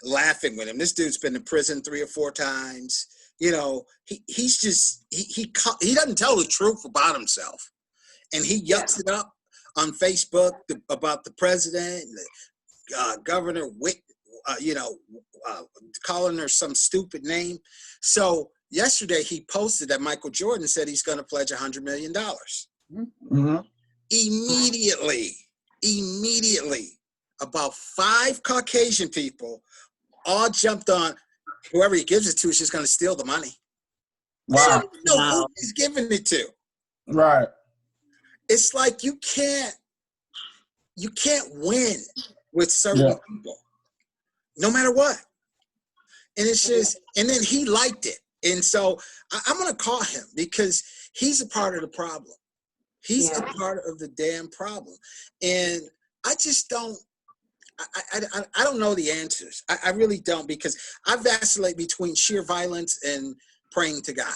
laughing with him. This dude's been to prison 3 or 4 times. He's just, he doesn't tell the truth about himself. And he yucks it up on Facebook about the president, Governor Witt, calling her some stupid name. So yesterday he posted that Michael Jordan said he's going to pledge $100 million. Mm-hmm. Immediately, about 5 Caucasian people all jumped on. Whoever he gives it to is just going to steal the money. Wow. They don't know who he's giving it to. Right. It's like you can't win with certain people, no matter what. And it's just, and then he liked it. And so I'm going to call him because he's a part of the problem. He's a part of the damn problem. And I just don't, I don't know the answers. I really don't, because I vacillate between sheer violence and praying to God.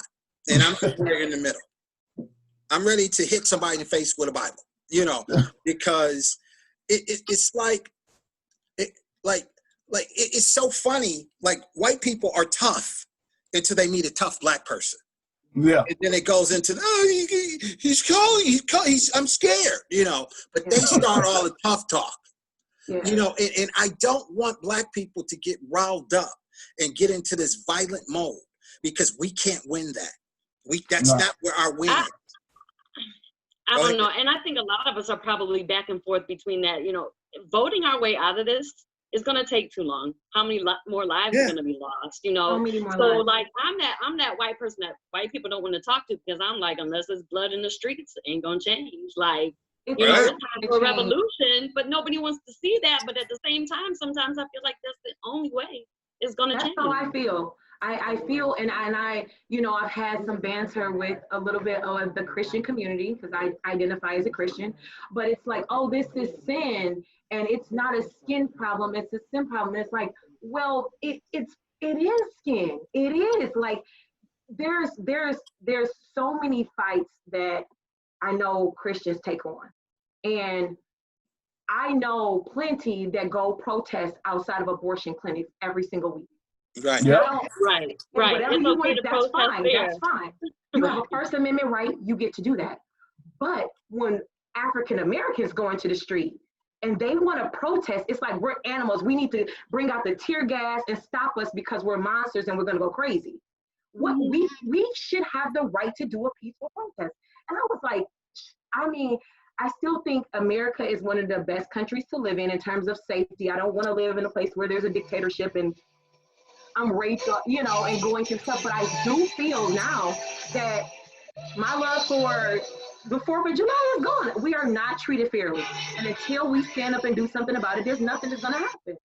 And I'm somewhere in the middle. I'm ready to hit somebody in the face with a Bible, because it's it's so funny. Like, white people are tough until they meet a tough black person. Yeah. And then it goes into, I'm scared, but they start all the tough talk. Yeah. And I don't want black people to get riled up and get into this violent mode, because we can't win that. That's not where our win is. I don't know. And I think a lot of us are probably back and forth between that. Voting our way out of this is going to take too long. How many more lives are going to be lost? How many more so lives? Like, I'm that white person that white people don't want to talk to, because I'm like, unless there's blood in the streets, it ain't going to change. Like, it's time for a revolution, but nobody wants to see that. But at the same time, sometimes I feel like that's the only way it's going to change. That's how I feel. I feel, and I, I've had some banter with a little bit of the Christian community, because I identify as a Christian, but it's like, oh, this is sin, and it's not a skin problem, it's a sin problem. And it's like, well, it is skin. It is like, there's so many fights that I know Christians take on, and I know plenty that go protest outside of abortion clinics every single week. Right. Yep. Right. Whatever It's you okay want, to that's protest fine. there. That's fine. You have a First Amendment right, you get to do that. But when African Americans go into the street and they want to protest, it's like we're animals. We need to bring out the tear gas and stop us because we're monsters and we're going to go crazy. What we should have the right to do a peaceful protest. And I was like, I mean, I still think America is one of the best countries to live in terms of safety. I don't want to live in a place where there's a dictatorship and I'm raped, you know, and going through stuff. But I do feel now that my love for the 4th of July is gone. We are not treated fairly. And until we stand up and do something about it, there's nothing that's going to happen.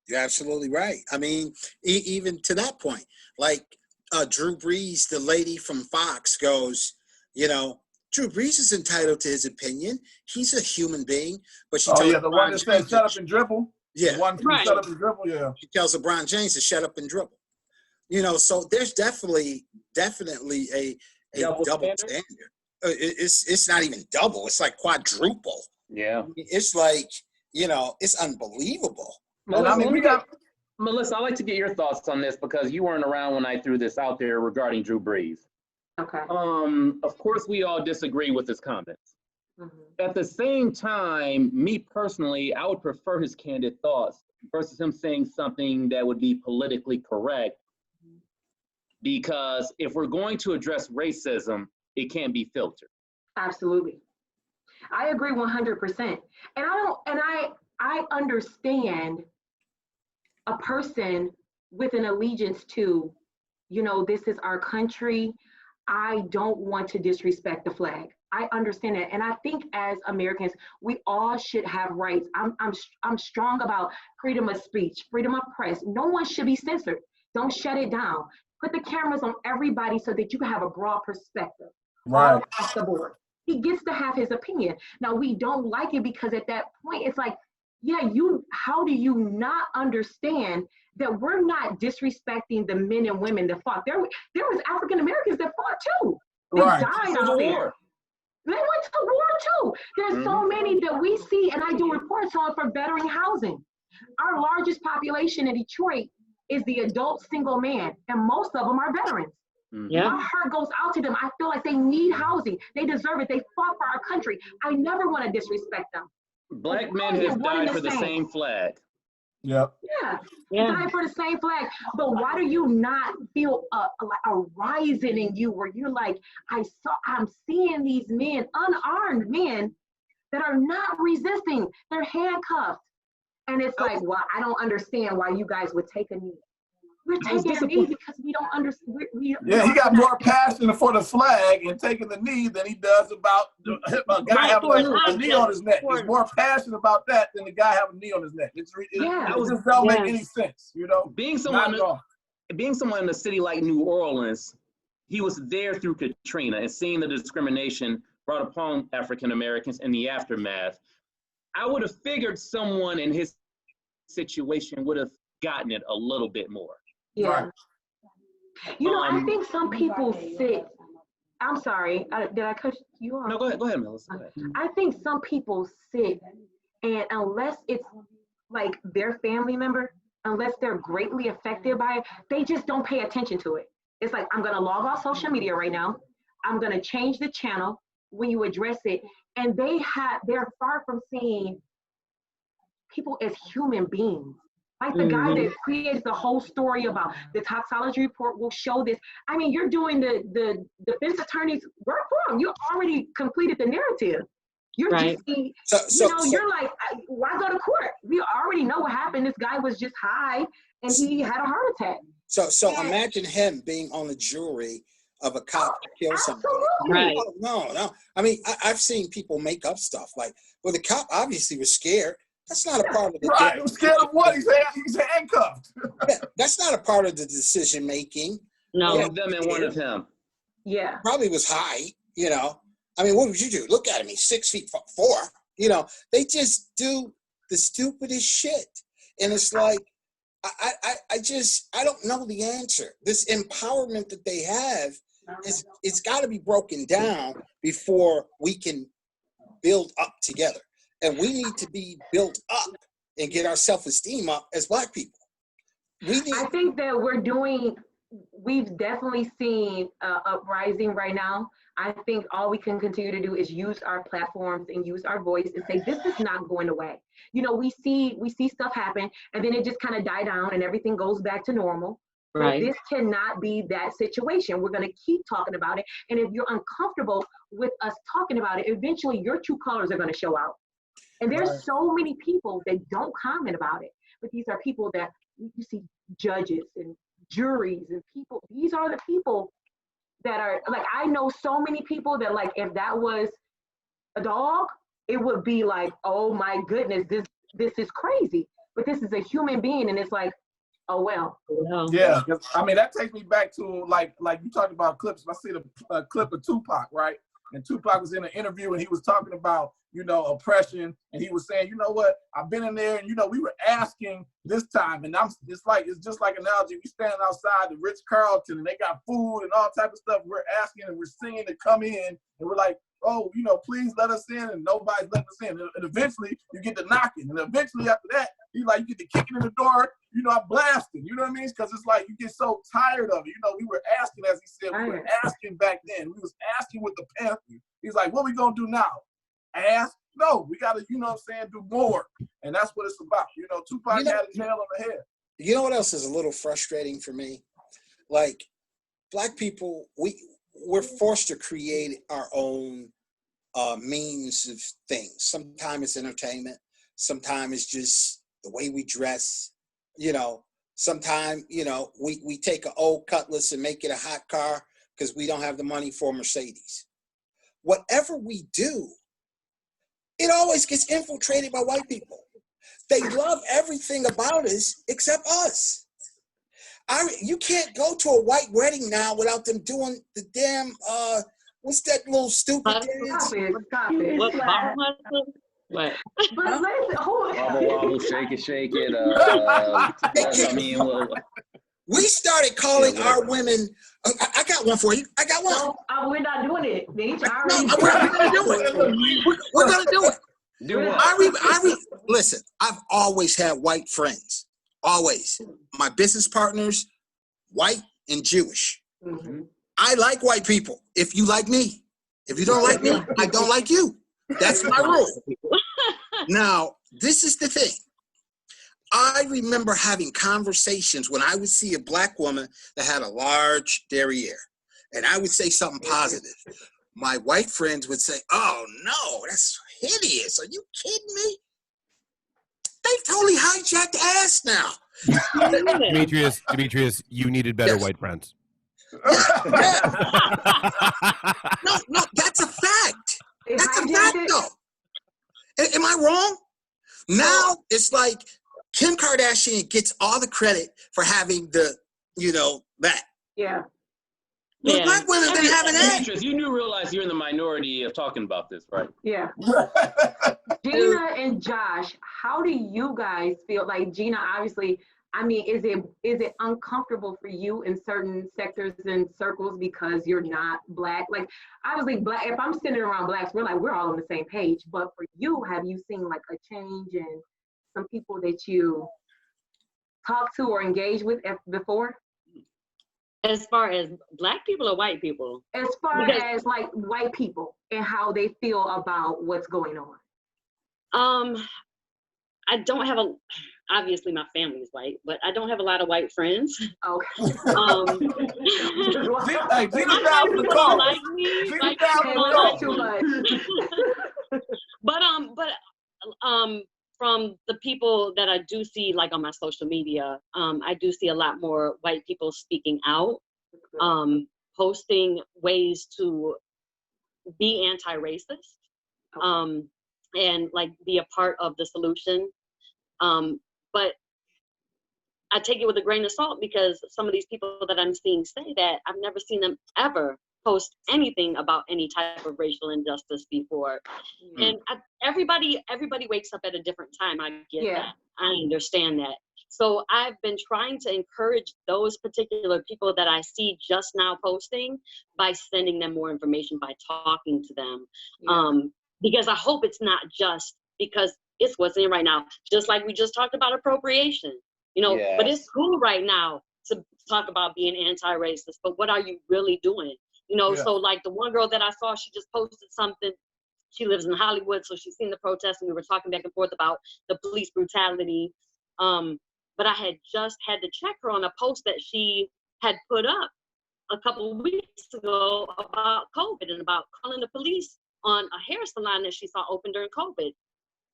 You're absolutely right. I mean, even to that point, like Drew Brees, the lady from Fox goes, you know, Drew Brees is entitled to his opinion. He's a human being. But she tells the one that said shut up and dribble. Yeah. The one who shut up and dribble, yeah. She tells LeBron James to shut up and dribble. You know, so there's definitely a double standard. It's not even double. It's like quadruple. Yeah. It's like, you know, it's unbelievable. Melissa, I'd like to get your thoughts on this because you weren't around when I threw this out there regarding Drew Brees. Okay. Of course, we all disagree with his comments. At the same time, me personally, I would prefer his candid thoughts versus him saying something that would be politically correct. Because if we're going to address racism, it can't be filtered. Absolutely. I agree 100%. And I understand a person with an allegiance to, you know, this is our country. I don't want to disrespect the flag. I understand that. And I think as Americans, we all should have rights. I'm strong about freedom of speech, freedom of press. No one should be censored. Don't shut it down. Put the cameras on everybody so that you can have a broad perspective. Right. All across the board. He gets to have his opinion. Now, we don't like it because at that point, it's like, yeah, how do you not understand that we're not disrespecting the men and women that fought? There was African Americans that fought too. They died out there. They went to war too. There's so many that we see, and I do reports on for veteran housing. Our largest population in Detroit is the adult single man, and most of them are veterans. Yeah. My heart goes out to them. I feel like they need housing. They deserve it. They fought for our country. I never want to disrespect them. Black men have died for the same flag. Yep. Yeah. Died for the same flag. But why do you not feel a rising in you where you're like, I'm seeing these men, unarmed men, that are not resisting. They're handcuffed. And it's like, well, I don't understand why you guys would take a knee. We're taking a knee because we don't understand. He got more passion for the flag and taking the knee than he does about a guy having a knee on his neck. He's more passionate about that than the guy having a knee on his neck. It just don't make any sense, you know? Being someone in a city like New Orleans, he was there through Katrina and seeing the discrimination brought upon African Americans in the aftermath. I would have figured someone in his situation would have gotten it a little bit more. Yeah. Right. You know, I think some people sit. I'm sorry. Did I cut you off? No, go ahead, Melissa. Go ahead. I think some people sit, and unless it's like their family member, unless they're greatly affected by it, they just don't pay attention to it. It's like, I'm going to log off social media right now. I'm going to change the channel when you address it. And they're far from seeing people as human beings. Like the guy that created the whole story about the toxicology report will show this. I mean, you're doing the defense attorney's work for him. You already completed the narrative. You're just, you're like, why go to court? We already know what happened. This guy was just high and he had a heart attack. So imagine him being on the jury of a cop that killed somebody. Right. No. I mean, I've seen people make up stuff like, well, the cop obviously was scared. That's not a part of the Right, was scared of what? He's handcuffed. That's not a part of the decision making. No. One of them and one of him. Yeah. Probably was high, you know. I mean, what would you do? Look at him. He's 6'4". You know, they just do the stupidest shit. And it's like, I don't know the answer. This empowerment that they have, it's got to be broken down before we can build up together. And we need to be built up and get our self-esteem up as Black people. I think that we've definitely seen uprising right now. I think all we can continue to do is use our platforms and use our voice and say, this is not going away. You know, we see stuff happen and then it just kind of die down and everything goes back to normal. Right. But this cannot be that situation. We're going to keep talking about it. And if you're uncomfortable with us talking about it, eventually your true colors are going to show out. And there's so many people that don't comment about it. But these are people that you see, judges and juries and people. These are the people that are like, I know so many people that like, if that was a dog, it would be like, oh my goodness, this is crazy. But this is a human being, and it's like, oh well. Yeah, I mean that takes me back to like you talked about clips. I see the clip of Tupac, right? And Tupac was in an interview and he was talking about, you know, oppression, and he was saying, you know what, I've been in there, and you know, we were asking this time, and it's just like an analogy. We standing outside the Ritz Carlton, and they got food and all type of stuff. We're asking and we're singing to come in, and we're like, oh, you know, please let us in, and nobody's letting us in. And eventually you get the knocking, and eventually after that, you get the kicking in the door, you know, I'm blasting, you know what I mean? Because it's like you get so tired of it. You know, we were asking, as he said, we were asking back then. We was asking with the Panther. He's like, what we gonna do now? Ask? No, we gotta, you know what I'm saying, do more. And that's what it's about. You know, Tupac had a nail on the head. You know what else is a little frustrating for me? Like, Black people, we're forced to create our own means of things. Sometimes it's entertainment. Sometimes it's just the way we dress. You know, sometimes, you know, we take an old Cutlass and make it a hot car because we don't have the money for a Mercedes. Whatever we do, it always gets infiltrated by white people. They love everything about us except us. You can't go to a white wedding now without them doing the damn, what's that little stupid dance? Stop it. What? What? But listen, Wobble, wobble, shake it. I mean, we started calling our women. I got one for you. I got one. No, we're not doing it. No, we're gonna do it. We're gonna do it. Do what? Listen, I've always had white friends. Always. My business partners, white and Jewish. Mm-hmm. I like white people. If you like me. If you don't like me, I don't like you. That's my rule. Now, this is the thing. I remember having conversations when I would see a Black woman that had a large derriere, and I would say something positive. My white friends would say, oh, no, that's hideous. Are you kidding me? They've totally hijacked ass now. Demetrius, you needed better white friends. Yeah. No, that's a fact. That's a fact, though. Am I wrong? Now it's like Kim Kardashian gets all the credit for having the, you know, that. Yeah. Well, Black women been having that. You do realize you're in the minority of talking about this, right? Yeah. Gina and Josh, how do you guys feel? Like, Gina, obviously, I mean, is it uncomfortable for you in certain sectors and circles because you're not Black? Like, obviously, Black. If I'm sitting around Blacks, we're all on the same page. But for you, have you seen like a change in some people that you talk to or engage with before? As far as Black people or white people? As far as like white people and how they feel about what's going on. I don't have obviously my family is white, but I don't have a lot of white friends. Okay. Gina down for the call. Like me, Gina down for the call. Too much. But from the people that I do see, like on my social media, I do see a lot more white people speaking out, posting ways to be anti-racist, and like be a part of the solution. But I take it with a grain of salt because some of these people that I'm seeing say that, I've never seen them ever post anything about any type of racial injustice before. And everybody wakes up at a different time. I get that. I understand that. So I've been trying to encourage those particular people that I see just now posting by sending them more information, by talking to them. Because I hope it's not just because it's what's in right now. Just like we just talked about appropriation. You know, but Yes. it's cool right now to talk about being anti-racist, but what are you really doing? You know, so like the one girl that I saw, she just posted something. She lives in Hollywood, so she's seen the protests, and we were talking back and forth about the police brutality. But I had just had to check her on a post that she had put up a couple of weeks ago about COVID and about calling the police on a hair salon that she saw open during COVID.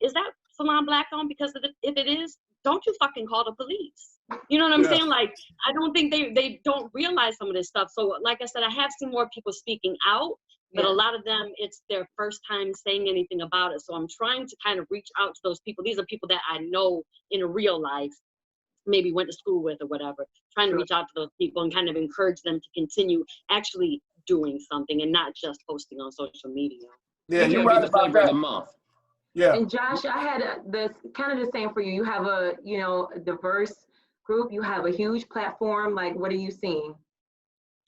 Is that salon black owned? Because if it is, don't you fucking call the police. You know what I'm saying? Like, I don't think they don't realize some of this stuff. So like I said, I have seen more people speaking out, but a lot of them, it's their first time saying anything about it. So I'm trying to kind of reach out to those people. These are people that I know in real life, maybe went to school with or whatever, trying to reach out to those people and kind of encourage them to continue actually doing something and not just posting on social media. Yeah, you're right about that. The month. Yeah. And Josh, I had this kind of the same for you. You have a, you know, diverse group. You have a huge platform. Like, what are you seeing?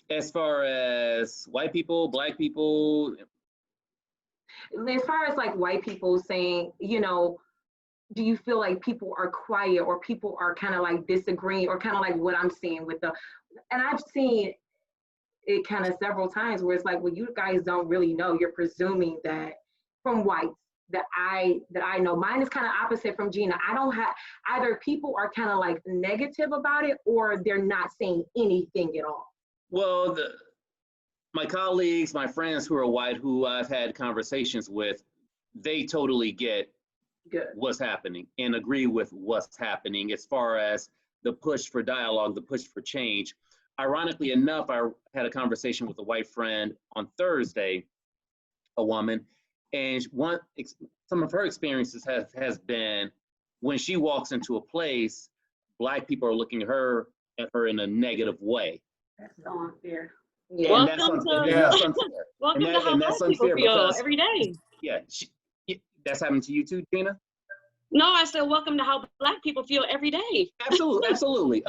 As far as white people, black people? As far as like white people saying, you know, do you feel like people are quiet or people are kind of like disagreeing or kind of like what I'm seeing with and I've seen it kind of several times where it's like, well, you guys don't really know. You're presuming that from whites that I know. Mine is kind of opposite from Gina. I don't have, either people are kind of like negative about it or they're not saying anything at all. Well, my colleagues, my friends who are white, who I've had conversations with, they totally get what's happening and agree with what's happening as far as the push for dialogue, the push for change. Ironically enough, I had a conversation with a white friend on Thursday, a woman, and some of her experiences has been when she walks into a place, black people are looking at her in a negative way. That's so unfair. Yeah. Welcome to how black people feel every day. Yeah, that's happened to you too, Gina? No, I said welcome to how black people feel every day. Absolutely, absolutely.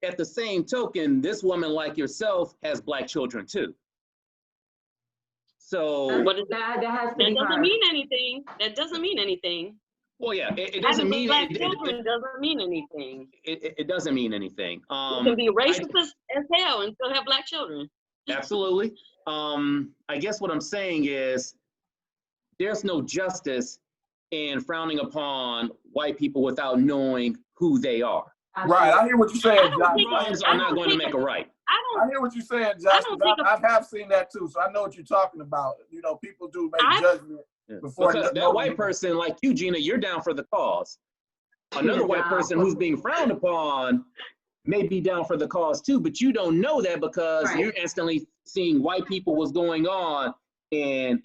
At the same token, this woman like yourself has black children too. So that doesn't mean anything. That doesn't mean anything. Well, yeah, it doesn't mean black children doesn't mean anything. It doesn't mean anything. You can be racist as hell and still have black children. Absolutely. I guess what I'm saying is there's no justice in frowning upon white people without knowing who they are. Right, I hear what you're saying, Josh. Minds are not going to make a right. I hear what you're saying, Josh. I have seen that too, so I know what you're talking about. You know, people do make judgment before. Because that white person like you, Gina, you're down for the cause. Another white person who's being frowned upon may be down for the cause too, but you don't know that because you're instantly seeing white people what's going on, and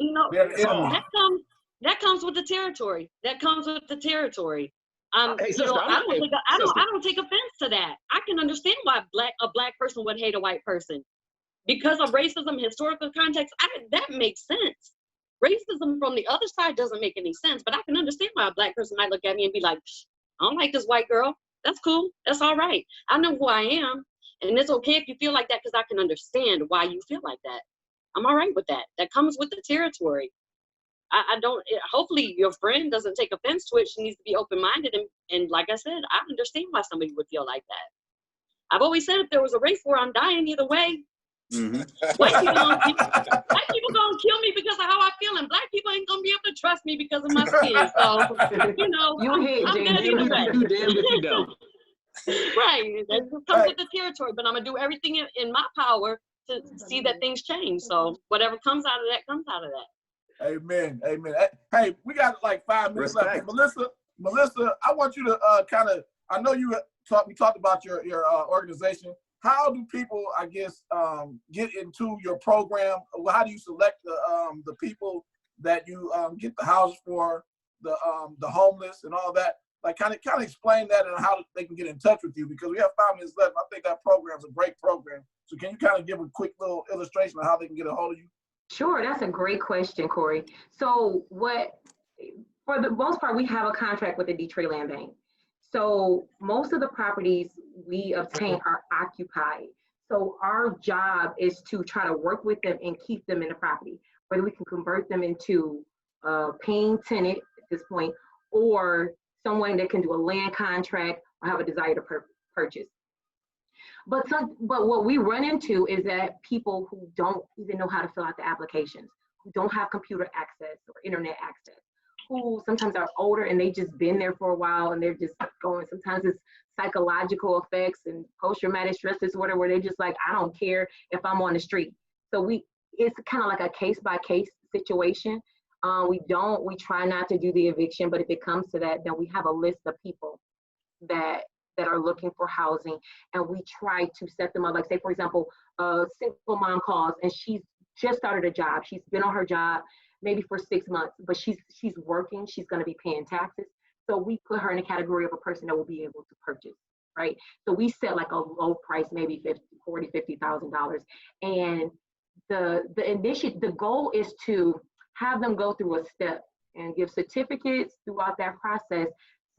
that comes with the territory. That comes with the territory. Hey, sister, I don't take offense to that. I can understand why a black person would hate a white person because of racism, historical context. That makes sense. Racism from the other side doesn't make any sense, but I can understand why a black person might look at me and be like, I don't like this white girl. That's cool. That's all right. I know who I am, and it's okay if you feel like that because I can understand why you feel like that. I'm all right with that. That comes with the territory. Hopefully your friend doesn't take offense to it. She needs to be open-minded. And like I said, I understand why somebody would feel like that. I've always said if there was a race war, I'm dying either way. Mm-hmm. White people gonna kill me because of how I feel, and black people ain't gonna be able to trust me because of my skin. So, you know, I'm gonna do the way. You damned if you don't. Right. That comes with the territory, but I'm gonna do everything in my power to see that things change. So whatever comes out of that comes out of that. Amen. Amen. Hey, we got like 5 minutes left. Melissa, I want you to I know we talked about your organization. How do people, I guess, get into your program? How do you select the people that you get the houses for, the homeless and all that? Like kind of explain that and how they can get in touch with you, because we have 5 minutes left. I think that program is a great program. So can you kind of give a quick little illustration of how they can get a hold of you? Sure, that's a great question, Corey. So for the most part, we have a contract with the Detroit Land Bank. So most of the properties we obtain are occupied. So our job is to try to work with them and keep them in the property, whether we can convert them into a paying tenant at this point, or someone that can do a land contract or have a desire to purchase. But what we run into is that people who don't even know how to fill out the applications, who don't have computer access or internet access, who sometimes are older and they just been there for a while and they're just going, sometimes it's psychological effects and post-traumatic stress disorder where they're just like, I don't care if I'm on the street. So it's kind of like a case-by-case situation. We try not to do the eviction, but if it comes to that, then we have a list of people that are looking for housing, and we try to set them up. Like, say, for example, a single mom calls and she's just started a job. She's been on her job maybe for 6 months, but she's working. She's going to be paying taxes. So we put her in a category of a person that will be able to purchase, right? So we set like a low price, maybe $50,000. And the goal is to have them go through a step and give certificates throughout that process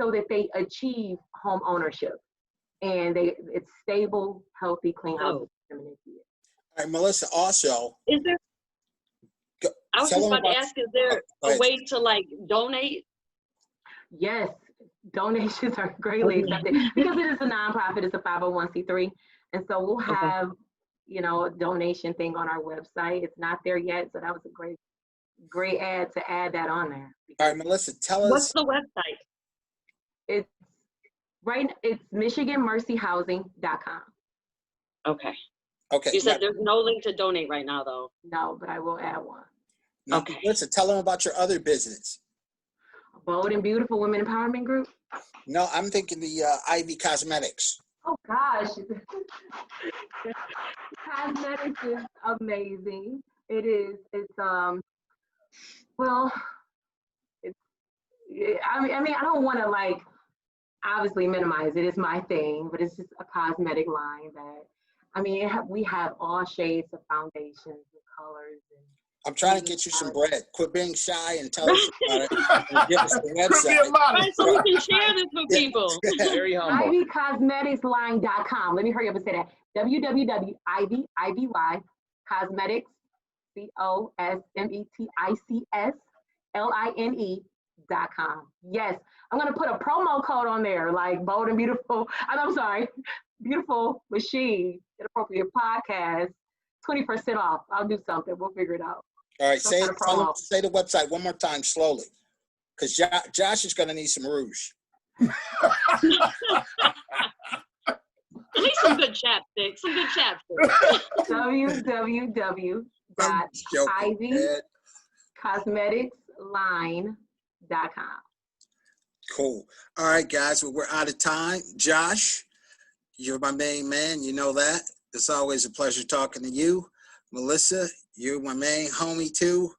so that they achieve home ownership and it's stable, healthy, clean houses. All right, Melissa, also. Is there, I was just about to ask, is there a way to like donate? Yes, donations are greatly accepted because it is a nonprofit, it's a 501c3. And so we'll have, a donation thing on our website. It's not there yet, so that was a great ad to add that on there. All right, Melissa, tell us. What's the website? It's MichiganMercyHousing.com. Okay. Okay. You said there's no link to donate right now, though. No, but I will add one. Now, okay. Melissa, tell them about your other business. Bold and Beautiful Women Empowerment Group. No, I'm thinking the Ivy Cosmetics. Oh gosh, cosmetics is amazing. It is. It's well, it's. I mean, I don't want to like obviously minimize it. It's my thing, but it's just a cosmetic line that. I mean, we have all shades of foundations and colors. I'm trying to get you some bread. Quit being shy and tell us about it. And give us the website. Right, so we can share this with people. Very humble. IvyCosmeticsLine.com. Let me hurry up and say that. www.ivy Cosmetics, CosmeticsLine.com. Yes, I'm gonna put a promo code on there, like Bold and Beautiful. I'm sorry, Beautiful Machine, Inappropriate Podcast, 20% off. I'll do something. We'll figure it out. All right, say the website one more time slowly, because Josh is going to need some rouge. At least some good chapstick. www.ivycosmeticsline.com. Cool. All right, guys. Well, we're out of time. Josh, you're my main man. You know that. It's always a pleasure talking to you. Melissa, you're my main homie too.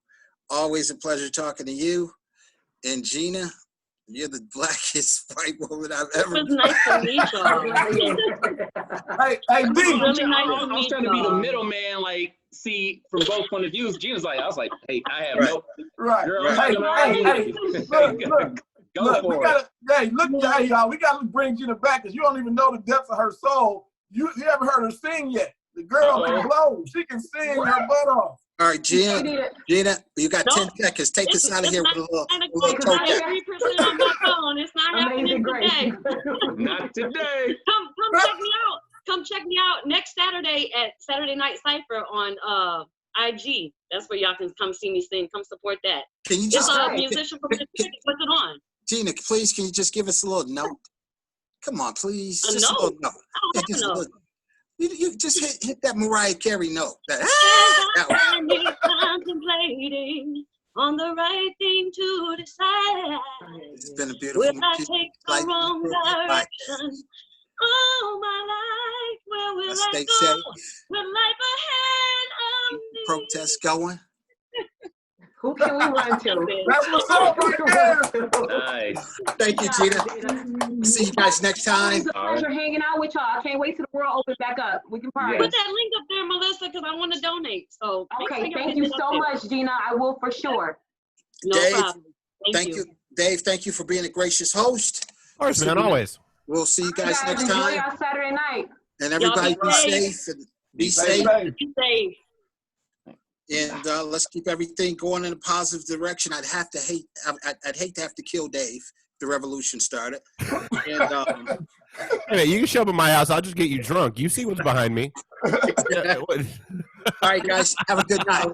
Always a pleasure talking to you. And Gina, you're the blackest white woman I've ever met. It was nice to meet y'all. Hey, D. Really nice I was trying to be the middleman, like, see from both point of views. Gina's like, I was like, hey, I have no. Right. Girl, Hey, look, Go we for gotta, y'all, we gotta bring Gina back because you don't even know the depths of her soul. You haven't heard her sing yet. The girl can blow. She can sing her butt off. All right, Gina, you got 10 seconds. Take us out of here with a little toe tap. 3% on my phone. It's not happening today. Not today. Come check me out. Come check me out next Saturday at Saturday Night Cypher on IG. That's where y'all can come see me sing. Come support that. Can you just it's a musician from the city. What's it on? Gina, please, can you just give us a little note? Come on, please. A just note? a little note. I don't have a note. You just hit that Mariah Carey note. That I'm contemplating on the right thing to decide. It's been a beautiful. Will I take the wrong direction? Oh, my life, where will I stay go? safe. With life ahead of me. Protest going. Who can we run to? That's what's up right there. Nice. Thank you, Gina. See you guys next time. It's a pleasure hanging out with y'all. I can't wait till the world opens back up. We can party. Put that link up there, Melissa, because I want to donate. So okay, thank you so much, Gina. I will for sure. No Dave, problem. Thank you, Dave. Thank you for being a gracious host. Of course, man, always. We'll see you guys next enjoy time. our Saturday night. And everybody be safe and be safe. Be safe. And let's keep everything going in a positive direction. I'd hate to have to kill Dave the revolution started. And hey, you can show up at my house. I'll just get you drunk. You see what's behind me. all right, guys, have a good night.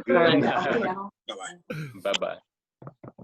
Good night. Bye-bye. Bye-bye.